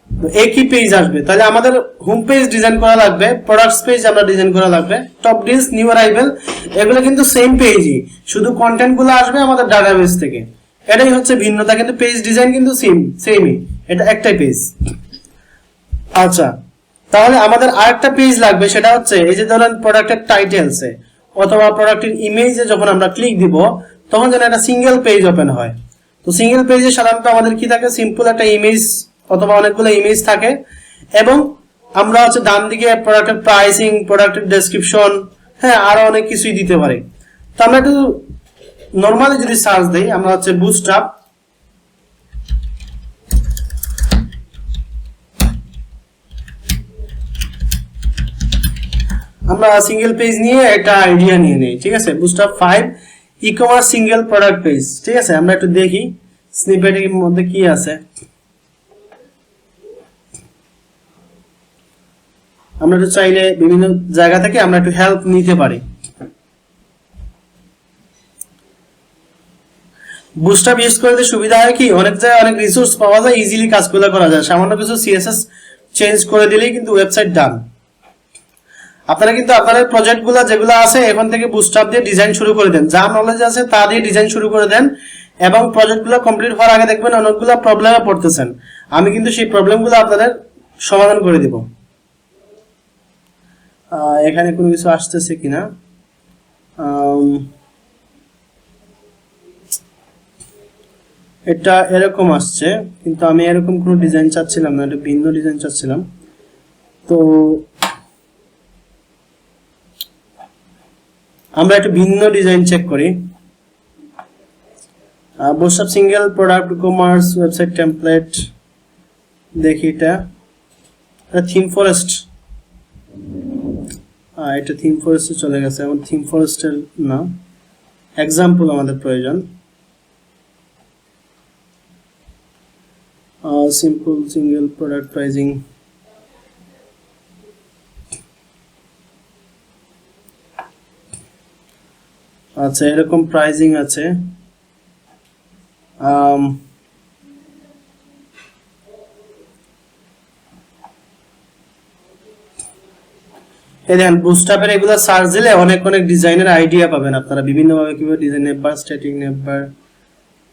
A: তো একই পেজ আসবে। তাহলে আমাদের হোম পেজ ডিজাইন করা লাগবে, প্রোডাক্টস পেজ আমরা ডিজাইন করা লাগবে, টপ ডিলস নিউ অ্যারাইভেল এগুলো কিন্তু সেম পেজই, শুধু কন্টেন্ট গুলো আসবে আমাদের ডাটাবেস থেকে। এটাই হচ্ছে ভিন্নতা, কিন্তু পেজ ডিজাইন কিন্তু সেমই, এটা একটাই পেজ। আচ্ছা তাহলে আমাদের আরেকটা পেজ লাগবে, সেটা হচ্ছে এই যে ধরেন প্রোডাক্টের টাইটেলসে অথবা প্রোডাক্টের ইমেজে যখন আমরা ক্লিক দিব তখন যেন একটা সিঙ্গেল পেজ ওপেন হয়। তো সিঙ্গেল পেজে সাধারণত আমাদের কি থাকে, সিম্পল একটা ইমেজ অথবা অনেকগুলো ইমেজ থাকে, এবং আমরা হচ্ছে ডান দিকে প্রোডাক্টের প্রাইসিং, প্রোডাক্টের ডেসক্রিপশন, হ্যাঁ আরো অনেক কিছুই দিতে পারি। তো আমরা একটু নরমালি যদি সার্চ দেই, আমরা হচ্ছে বুস্টআপ, আমরা সিঙ্গেল পেজ নিয়ে একটা আইডিয়া নিয়ে নেই, ঠিক আছে। বুস্টআপ 5 ই-কমার্স সিঙ্গেল প্রোডাক্ট পেজ, ঠিক আছে। আমরা একটু দেখি স্নিপেটের মধ্যে কি আছে আমরা তো চাইলে বিভিন্ন জায়গা থেকে আমরা একটু হেল্প নিতে পারি। বুস্টআপ ইউজ করতে সুবিধা হয় কি অনেক জায়গায় অনেক রিসোর্স পাওয়া যায়, ইজিলি কাজগুলো করা যায়, সামান্য কিছু সিএসএস চেঞ্জ করে দিলেই কিন্তু ওয়েবসাইট ডান। আপনারা কিন্তু আপনাদের প্রজেক্টগুলো যেগুলো আছে এখন থেকে বুস্টআপ দিয়ে ডিজাইন শুরু করে দেন, যা নলেজ আছে তা দিয়ে ডিজাইন শুরু করে দেন এবং প্রজেক্টগুলো কমপ্লিট হওয়ার আগে দেখবেন অনেকগুলো প্রবলেমে পড়তেছেন, আমি কিন্তু সেই প্রবলেমগুলো আপনাদের সমাধান করে দিব। এখানে কোনো কিছু আসতেছে কিনা, এটা এরকম আসছে কিন্তু আমি এরকম কোনো ডিজাইন চাচ্ছিলাম না, এটা ভিন্ন ডিজাইন চাচ্ছিলাম। তো আমরা একটু ভিন্ন ডিজাইন চেক করি। Boostup single product commerce website template, দেখি এটা থিম ফরেস্ট, এটা থিম ফরেস্টে চলে গেছে, এখন থিম ফরেস্টের না, এক্সাম্পল আমাদের প্রয়োজন। সিম্পল সিঙ্গেল প্রোডাক্ট প্রাইজিং, আচ্ছা এরকম প্রাইজিং আছে। এই দেখেন বুস্টআপের এগুলো সার্চ দিলে অনেক অনেক ডিজাইনের আইডিয়া পাবেন আপনারা, বিভিন্ন ভাবে কিভাবে ডিজাইন নেবার, স্ট্যাটিক নেবার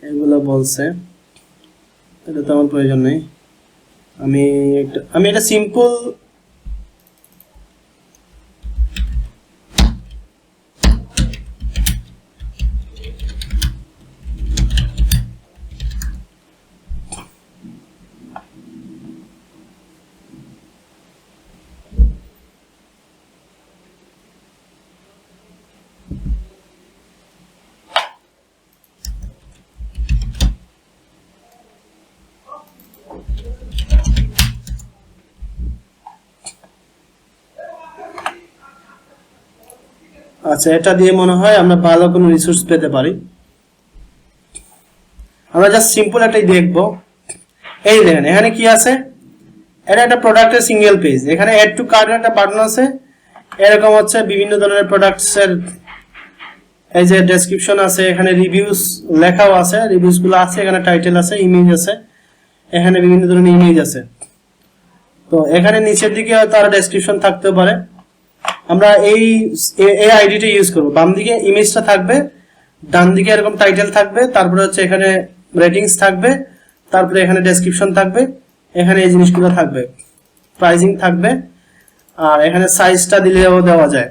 A: এগুলো বলছে, এটা তো আমার প্রয়োজন নেই। আমি এটা সিম্পল আচ্ছা এটা দিয়ে মনে হয় আমরা ভালো কোনো রিসোর্স পেতে পারি। আমরা জাস্ট সিম্পল একটাই দেখবো। এই দেখেন এখানে কি আছে, এটা একটা প্রোডাক্টের সিঙ্গেল পেজ, এখানে অ্যাড টু কার্ট একটা বাটন আছে, এরকম হচ্ছে বিভিন্ন ধরনের প্রোডাক্টসের এই যে ডেসক্রিপশন আছে, এখানে রিভিউস লেখাও আছে, রিভিউস গুলো আছে, এখানে টাইটেল আছে, ইমেজ আছে, এখানে বিভিন্ন ধরনের ইমেজ আছে। তো এখানে নিচের দিকে হয়তো আরো ডেসক্রিপশন থাকতে পারে, আমরা এই আইডিটা ইউজ করব। বাম দিকে ইমেজটা থাকবে, ডান দিকে এরকম টাইটেল থাকবে, তারপরে হচ্ছে এখানে রেটিংস থাকবে, তারপরে এখানে ডেসক্রিপশন থাকবে, এখানে এই জিনিসগুলো থাকবে, প্রাইসিং থাকবে, আর এখানে সাইজটা দিলেও দেওয়া যায়,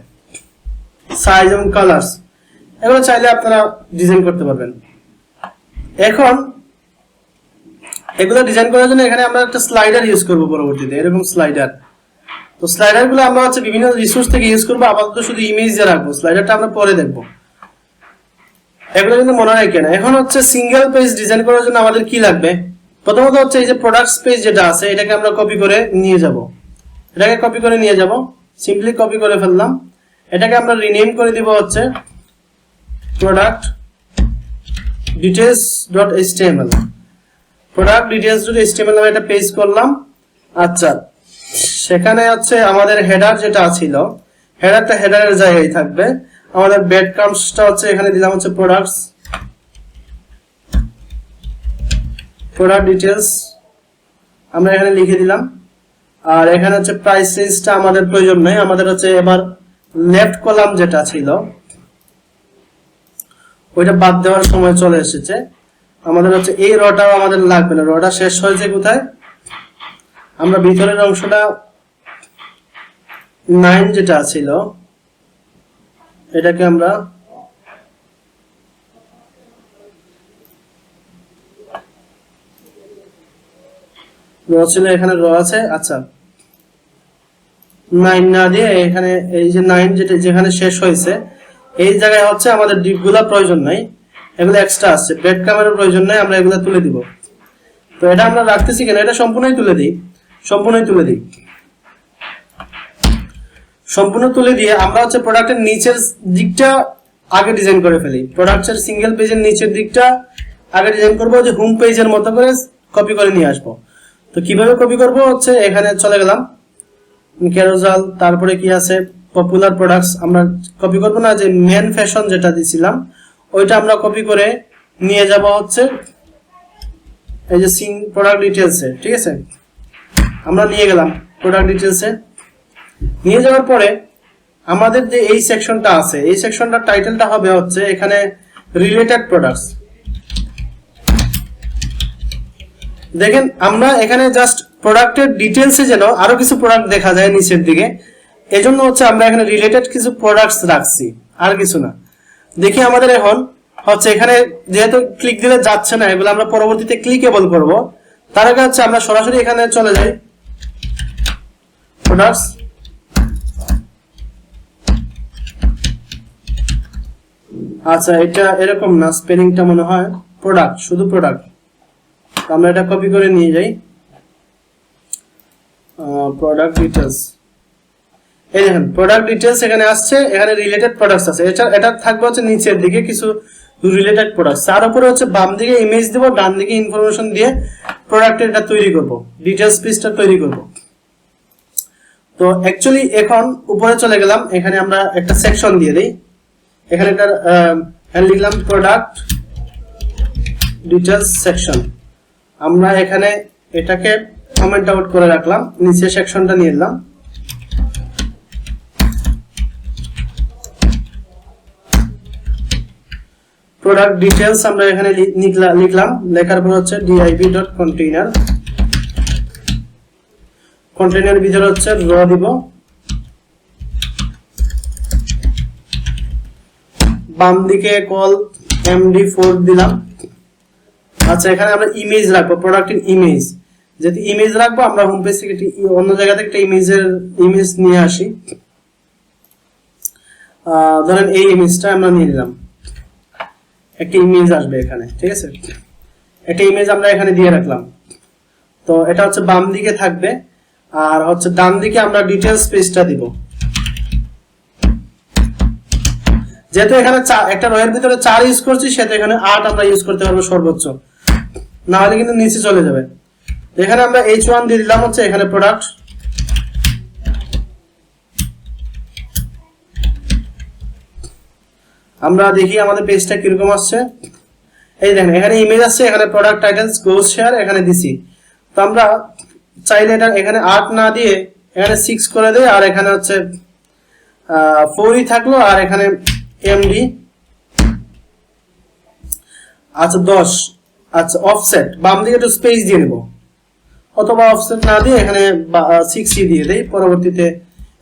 A: সাইজ এবং কালার্স এগুলো চাইলে আপনারা ডিজাইন করতে পারবেন। এখন এগুলো ডিজাইন করার জন্য এখানে আমরা একটা স্লাইডার ইউজ করব পরবর্তীতে, এরকম স্লাইডার। তো স্লাইডার গুলো আমরা হচ্ছে বিভিন্ন রিসোর্স থেকে ইউজ করবো, আপাতত শুধু ইমেজ দিয়ে রাখবো, স্লাইডারটা আমরা পরে দেখবো। এগুলো কিন্তু মনে রাখেন। এখন হচ্ছে সিঙ্গেল পেজ ডিজাইন করার জন্য আমাদের কি লাগবে, প্রথমত হচ্ছে এই যে প্রোডাক্টস পেজ যেটা আছে এটাকে আমরা কপি করে নিয়ে যাব, এটাকে কপি করে নিয়ে যাব, সিম্পলি কপি করে ফেললাম, এটাকে আমরা রিনেম করে দিব হচ্ছে product details dot HTML, product details dot HTML নামে একটা পেজ করলাম। আচ্ছা সেখানে হচ্ছে আমাদের হেডার যেটা ছিল, হেডারটা হেডারের জায়গায় থাকবে, আমাদের বেড কামসটা হচ্ছে এখানে দিলাম হচ্ছে প্রোডাক্ট ডিটেইলস আমরা এখানে লিখে দিলাম, আর এখানে হচ্ছে প্রাইস রেঞ্জটা আমাদের প্রয়োজন নেই, আমাদের হচ্ছে এবার লেফট কলাম যেটা ছিল ওইটা বাদ দেওয়ার সময় চলে এসেছে, আমাদের হচ্ছে এই রটাও আমাদের লাগবে না, রটা শেষ হয়েছে কোথায়, আমরা ভিতরের অংশটা 9 যেটা ছিল এটাকে আমরা র ছিল, এখানে র আছে। আচ্ছা 9 না দিয়ে এখানে এই যে 9 যেটা যেখানে শেষ হয়েছে এই জায়গায় হচ্ছে আমাদের ডিপগুলা প্রয়োজন নাই, এগুলো এক্সট্রা আছে, ব্রেড ক্রামের প্রয়োজন নাই, আমরা এগুলো তুলে দিব। তো এটা আমরা রাখতেছি কেন, এটা সম্পূর্ণই তুলে দিই, সম্পূর্ণ তুলে দিয়ে আমরা হচ্ছে প্রোডাক্টের নিচের দিকটা আগে ডিজাইন করে ফেলি, প্রোডাক্টের সিঙ্গেল পেজের নিচের দিকটা আগে ডিজাইন করব যে হোম পেজের মতো করে কপি করে নিয়ে আসবো। তো কিভাবে কপি করব হচ্ছে এখানে চলে গেলাম ক্যারোজাল, তারপরে কি আছে পপুলার প্রোডাক্টস, আমরা কপি করব না, যে মেন ফ্যাশন যেটা দিছিলাম ওইটা আমরা কপি করে নিয়ে যাব হচ্ছে এই যে সিং প্রোডাক্ট ডিটেইলসে। ঠিক আছে, আমরা নিয়ে গেলাম প্রোডাক্ট ডিটেইলসে। নিয়ে যাওয়ার পরে আমাদের যে এই সেকশনটা আছে এই সেকশনটার টাইটেলটা হবে হচ্ছে এখানে রিলেটেড প্রোডাক্টস। দেখেন আমরা এখানে জাস্ট প্রোডাক্টের ডিটেইলসে যেন আরো কিছু প্রোডাক্ট দেখা যায় নিচের দিকে, এজন্য হচ্ছে আমরা এখানে রিলেটেড কিছু প্রোডাক্টস রাখছি, আর কিছু না। দেখি আমাদের এখন হচ্ছে এখানে যেহেতু ক্লিক দিলে যাচ্ছে না, এগুলো আমরা পরবর্তীতে ক্লিকেবল করব। তার আগে হচ্ছে আমরা সরাসরি এখানে চলে যাই প্রোডাক্টস, আচ্ছা এটা এরকম না, স্পেলিংটা মনে হয় প্রোডাক্ট, শুধু প্রোডাক্ট। আমরা এটা কপি করে নিয়ে যাই প্রোডাক্ট ডিটেইলস। এই দেখেন প্রোডাক্ট ডিটেইলস এখানে আসছে, এখানে রিলেটেড প্রোডাক্টস আছে। এটা থাকবে হচ্ছে নিচের দিকে কিছু রিলেটেড প্রোডাক্টস, তার উপরে হচ্ছে বাম দিকে ইমেজ দেব, ডান দিকে ইনফরমেশন দিয়ে প্রোডাক্টের এটা তৈরি করব, ডিটেইলস পেজটা তৈরি করব। তো অ্যাকচুয়ালি এখন উপরে চলে গেলাম, এখানে আমরা একটা সেকশন দিয়ে দেই। এখানে একটা লিখলাম প্রোডাক্ট ডিটেইলস সেকশন। আমরা এখানে এটাকে কমেন্ট আউট করে রাখলাম, নিচে সেকশনটা নিয়ে এলাম। প্রোডাক্ট ডিটেইলস আমরা এখানে লিখলাম, লেখার পর হচ্ছে div.container, কন্টেইনার ভিতরে হচ্ছে র দিব, বাম দিকে কল md4 দিলাম। আচ্ছা এখানে আমরা ইমেজ রাখবো, প্রোডাক্টের ইমেজ, যেহেতু ইমেজ রাখবো আমরা হোম পেজ থেকে অন্য জায়গা থেকে একটা ইমেজ নিয়ে আসি। ধরেন এই ইমেজটা আমরা নিয়ে নিলাম, একটা ইমেজ আসবে এখানে। ঠিক আছে, একটা ইমেজ আমরা এখানে দিয়ে রাখলাম। তো এটা হচ্ছে বাম দিকে থাকবে, আর হচ্ছে ডান দিকে আমরা ডিটেইলস পেজটা দিব। যেহেতু এখানে একটা রয়ের ভিতরে 4 ইউজ করছি, সেটা এখানে 8 আমরা ইউজ করতে পারবো সর্বোচ্চ, না হলে কিন্তু নিচে চলে যাবে। এখানে আমরা h1 দিয়ে দিলাম হচ্ছে এখানে প্রোডাক্ট। আমরা দেখি আমাদের পেজটা কিরকম আসছে। এই দেখেন এখানে ইমেজ আসছে, এখানে প্রোডাক্ট টাইটেলস গোস শেয়ার এখানে দিছি। তো আমরা চাইলে এটা এখানে 8 না দিয়ে এখানে 6 করে দেই, আর এখানে হচ্ছে 4ই থাকলো, আর এখানে এমডি আচ্ছা 10। আচ্ছা অফসেট বাম দিকে একটু স্পেস দিয়ে নেব, অথবা অফসেট না দিয়ে এখানে 6ই দিয়ে দেই, পরবর্তীতে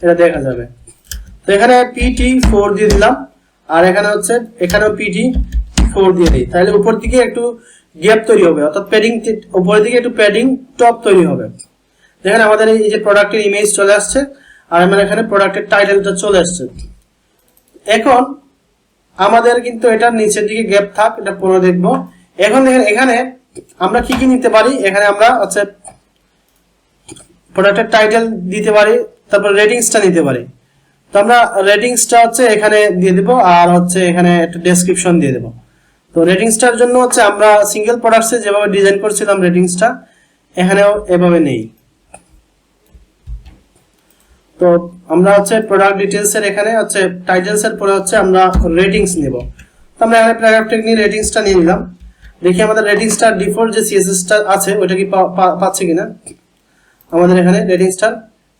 A: এটা দেখা যাবে। তো এখানে PT4 দিয়ে দিলাম, আর এখানে হচ্ছে এখানেও PT4 দিয়ে দিই, তাহলে উপর দিকে একটু গ্যাপ তৈরি হবে, অর্থাৎ প্যাডিং উপরের দিকে একটু প্যাডিং টপ তৈরি হবে। দেখেন আমাদের এই যে প্রোডাক্টের ইমেজ চলে আসছে, আর আমার এখানে প্রোডাক্টের টাইটেলটা চলে আসছে। এখন আমাদের কিন্তু এটার নিচের দিকে গ্যাপ থাক, এটা পরে দেখবো। এখন দেখেন এখানে আমরা কি কি নিতে পারি, এখানে আমরা হচ্ছে প্রোডাক্টের টাইটেল দিতে পারি, তারপর রেটিংসটা নিতে পারি। তো আমরা রেটিংসটা হচ্ছে এখানে দিয়ে দেব, আর হচ্ছে এখানে একটা ডেসক্রিপশন দিয়ে দেব। তো রেটিংসটার জন্য হচ্ছে আমরা সিঙ্গেল প্রোডাক্টসে যেভাবে ডিজাইন করছিলাম রেটিংসটা এখানেও এভাবে নেই। তো আমরা হচ্ছে প্রোডাক্ট ডিটেইলস এর এখানে হচ্ছে টাইটেলস এর পরে হচ্ছে আমরা রেটিংস নেব। তো আমরা এখানে প্যারাগ্রাফ নিয়ে রেটিংসটা নিয়ে নিলাম। দেখি আমাদের রেটিংসটার ডিফল্ট যে সিএসএসটা আছে ওটা কি পাচ্ছে কিনা। আমাদের এখানে রেটিংসটার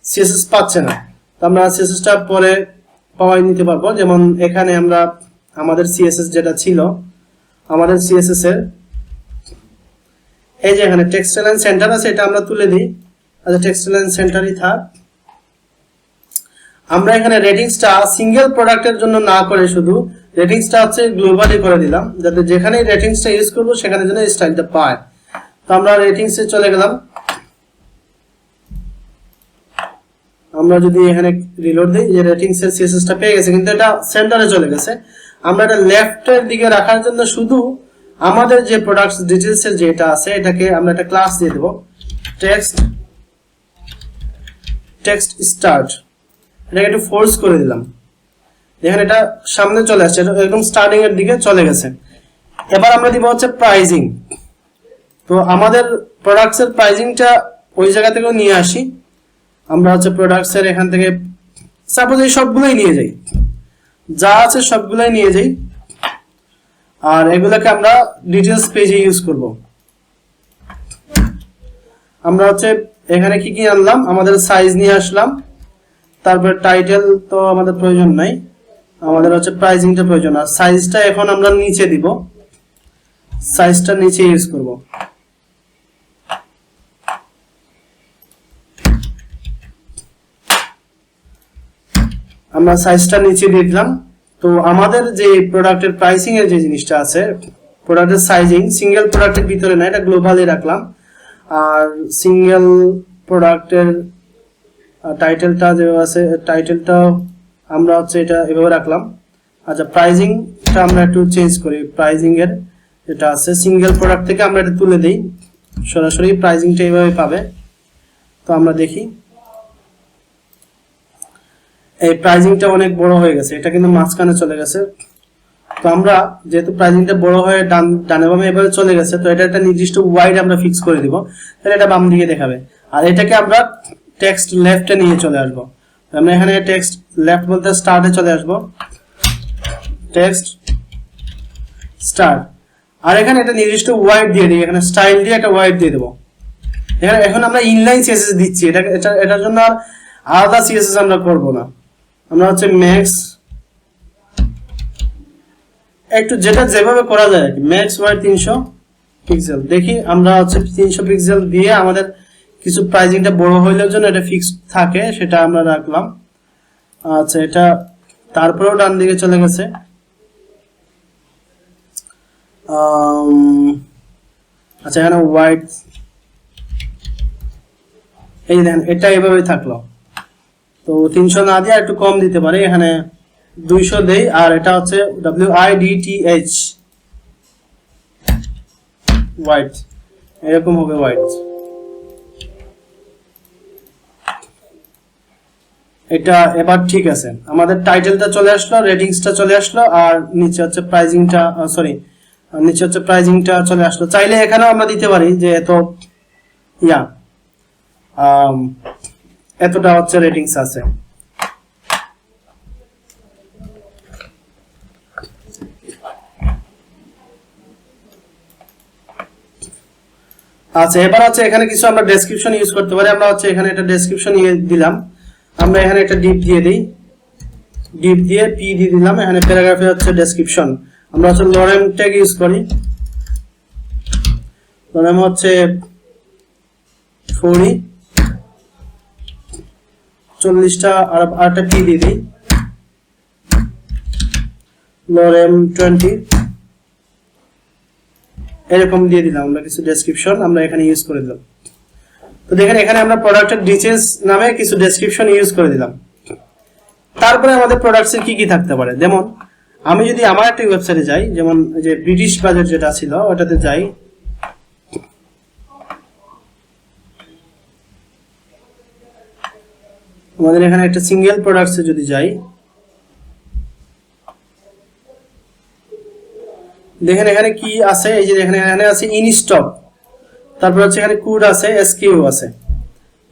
A: সিএসএস পাচ্ছে না, তো আমরা সিএসএসটা পরে পাওয়াই নিতে পারবো। যেমন এখানে আমরা আমাদের সিএসএস যেটা ছিল, আমাদের সিএসএস এর এই যে এখানে টেক্সটাইল এন্ড সেন্টার আছে, এটা আমরা তুলে দিই। আচ্ছা টেক্সটাইল এন্ড সেন্টারই থাক। আমরা এখানে রেটিংসটা সিঙ্গেল প্রোডাক্টের জন্য না করে শুধু রেটিংসটা হচ্ছে গ্লোবালি করে দিলাম, যাতে যেখানে রেটিংসটা ইউজ করব সেখানে যেন এই স্টাইলটা পায়। তো আমরা রেটিংসে চলে গেলাম। আমরা যদি এখানে রিলোড দেই, যে রেটিংস এর সিএসএসটা পেয়ে গেছে, কিন্তু এটা সেন্টারে চলে গেছে। আমরা এটা লেফটের দিকে রাখার জন্য শুধু আমাদের যে প্রোডাক্টস ডিটেইলস এর যেটা আছে এটাকে আমরা একটা ক্লাস দিয়ে দেব, টেক্সট স্টার্ট। এটাকে একটু ফোর্স করে দিলাম, দেখেন এটা সামনে চলে আসছে, একদম স্টার্টিং এর দিকে চলে গেছে। এবার আমরা দিব হচ্ছে প্রাইজিং। তো আমাদের প্রোডাক্টস এর প্রাইজিংটা ওই জায়গা থেকে নিয়ে আসি। আমরা হচ্ছে প্রোডাক্টস এর এখান থেকে সাপোজ এই সবগুলোই নিয়ে যাই, যা আছে সবগুলোই নিয়ে যাই, আর এগুলোকে আমরা ডিটেইলস পেজে ইউজ করব। আমরা হচ্ছে এখানে কি কি আনলাম, আমাদের সাইজ নিয়ে আসলাম, তারপর টাইটেল তো আমাদের প্রয়োজন নাই, আমাদের হচ্ছে প্রাইজিংটা প্রয়োজন। আর সাইজটা এখন আমরা নিচে দিব, সাইজটা নিচে ইউজ করব। আমরা সাইজটা নিচে দিয়ে দিলাম। তো আমাদের যে প্রোডাক্টের প্রাইসিং এর যে জিনিসটা আছে, প্রোডাক্টের সাইজিং সিঙ্গেল প্রোডাক্টের ভিতরে না, এটা গ্লোবালি রাখলাম। আর সিঙ্গেল প্রোডাক্টের টাইটেলটা যে আছে, টাইটেলটাও আমরা হচ্ছে এটা এভাবে রাখলাম। আচ্ছা, প্রাইজিংটা আমরা একটু চেঞ্জ করি। প্রাইজিং এর যেটা আছে সিঙ্গেল প্রোডাক্ট থেকে আমরা এটা তুলে দেই, সরাসরি প্রাইজিংটা এইভাবে পাবে। তো আমরা দেখি এই প্রাইজিংটা অনেক বড় হয়ে গেছে, এটা কিন্তু মাঝখানে চলে গেছে। তো আমরা যেহেতু প্রাইজিংটা বড় হয়ে ডানে বামে এভাবে চলে গেছে, তো এটা একটা নির্দিষ্ট ওয়াইড আমরা ফিক্স করে দিব, তাহলে এটা বাম দিকে দেখাবে। আর এটাকে আমরা টেক্সট লেফটে নিয়ে চলে আসবো। আমরা এখানে টেক্সট লেফট বলতে স্টার্টে চলে আসবো, টেক্সট স্টার্ট। আর এখানে একটা নির্দিষ্ট ওয়াইড দিয়ে দিই, এখানে স্টাইল দিয়ে একটা ওয়াইড দিয়ে দেবো। এখানে এখন আমরা ইনলাইন সিএসএস দিচ্ছি, এটার জন্য আর আলাদা সিএসএস আমরা করব না। আমরা হচ্ছে ম্যাক্স একটু যেটা যেভাবে করা যায় আর কি, ম্যাক্স ওয়াইড 300 পিক্সেল। দেখি আমরা হচ্ছে 300 পিক্সেল দিয়ে আমাদের কিছু প্রাইজিংটা বড় হইলের জন্য এটা ফিক্স থাকে, সেটা আমরা রাখলাম। আচ্ছা, এটা তারপরেও ডান দিকে চলে গেছে। আচ্ছা, এখানে ওয়াইড এই দেখেন, এটা এভাবেই থাকলো। তো 300 না দিয়ে একটু কম দিতে পারি, এখানে 200 দেই। আর এটা হচ্ছে WIDTH হোয়াইট, এরকম হবে হোয়াইট। এটা এবার ঠিক আছে, আমাদের টাইটেলটা চলে আসলো, রেটিংসটা চলে আসলো, আর নিচে হচ্ছে প্রাইজিংটা, সরি নিচে হচ্ছে প্রাইজিংটা চলে আসলো। চাইলে এখানেও আমরা দিতে পারি যে এতটা হচ্ছে রেটিংস আছে। আচ্ছা, এবার হচ্ছে এখানে কিছু আমরা ডেসক্রিপশন ইউজ করতে পারি। আমরা হচ্ছে এখানে একটা ডেসক্রিপশন দিলাম, আমরা এখানে একটা ডিপ দিয়ে দিই, ডিপ দিয়ে পি দিয়ে দিলাম। এখানে প্যারাগ্রাফে হচ্ছে ডেসক্রিপশন, আমরা হচ্ছে লরেম ট্যাগ ইউজ করি। লরেম হচ্ছে 40টা আর একটা পি দিয়ে দিই, লরেম 20 এরকম দিয়ে দিলাম। আমরা কিছু ডেসক্রিপশন আমরা এখানে ইউজ করে দিলাম। তো দেখেন, এখানে আমরা প্রোডাক্টের ডিটেইলস নামে কিছু ডেসক্রিপশন ইউজ করে দিলাম। তারপরে আমাদের প্রোডাক্টসের কি কি থাকতে পারে, যেমন আমি যদি আমার একটা ওয়েবসাইটে যাই, যেমন যে ব্রিটিশ বাজার যেটা ছিল ওটাতে যাই, আমাদের এখানে একটা সিঙ্গেল প্রোডাক্টসে যদি যাই, দেখেন এখানে কি আছে, এই যে এখানে আছে ইন স্টক, তারপর হচ্ছে এখানে কোড আছে, এসকিউ আছে,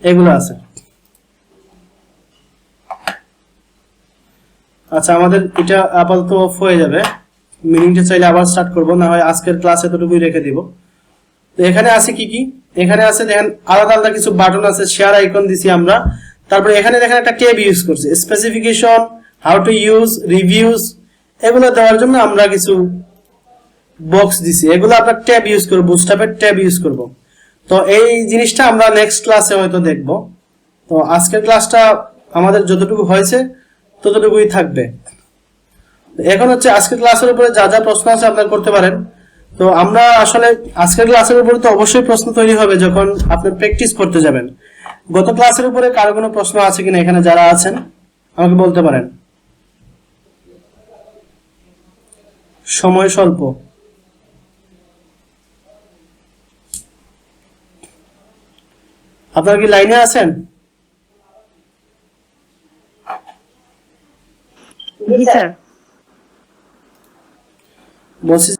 A: এগুলো আছে। আচ্ছা, আমাদের এটা আপাতত অফ হয়ে যাবে, মিটিংটা চাইলে আবার স্টার্ট করব, না হয় আজকের ক্লাস এতটুকুই রেখে দিব। তো এখানে আছে কি কি, এখানে আছে দেখেন আলাদা আলাদা কিছু বাটন আছে, শেয়ার আইকন দিছি আমরা। তারপরে এখানে দেখেন একটা ট্যাব ইউজ করছি, specification, how to use, reviews, এগুলো দেওয়ার জন্য আমরা কিছু বক্স দিছি, এগুলো আমরা ট্যাব ইউজ করব, বুটস্ট্র্যাপের ট্যাব ইউজ করব। তো এই জিনিসটা আমরা নেক্সট ক্লাসে হয়তো দেখব। তো আজকের ক্লাসটা আমাদের যতটুকু হয়েছে ততটুকুই থাকবে। এখন হচ্ছে আজকের ক্লাসের উপরে যা যা প্রশ্ন আছে আপনারা করতে পারেন। তো আমরা আসলে আজকের ক্লাসের উপরে তো অবশ্যই প্রশ্ন তৈরি হবে যখন আপনি প্র্যাকটিস করতে যাবেন। গত ক্লাসের উপরে কারো কোনো প্রশ্ন আছে কিনা এখানে যারা আছেন আমাকে বলতে পারেন। সময় স্বল্প, আপনারা কি লাইনে আছেন?
B: জি স্যার।
A: বলছি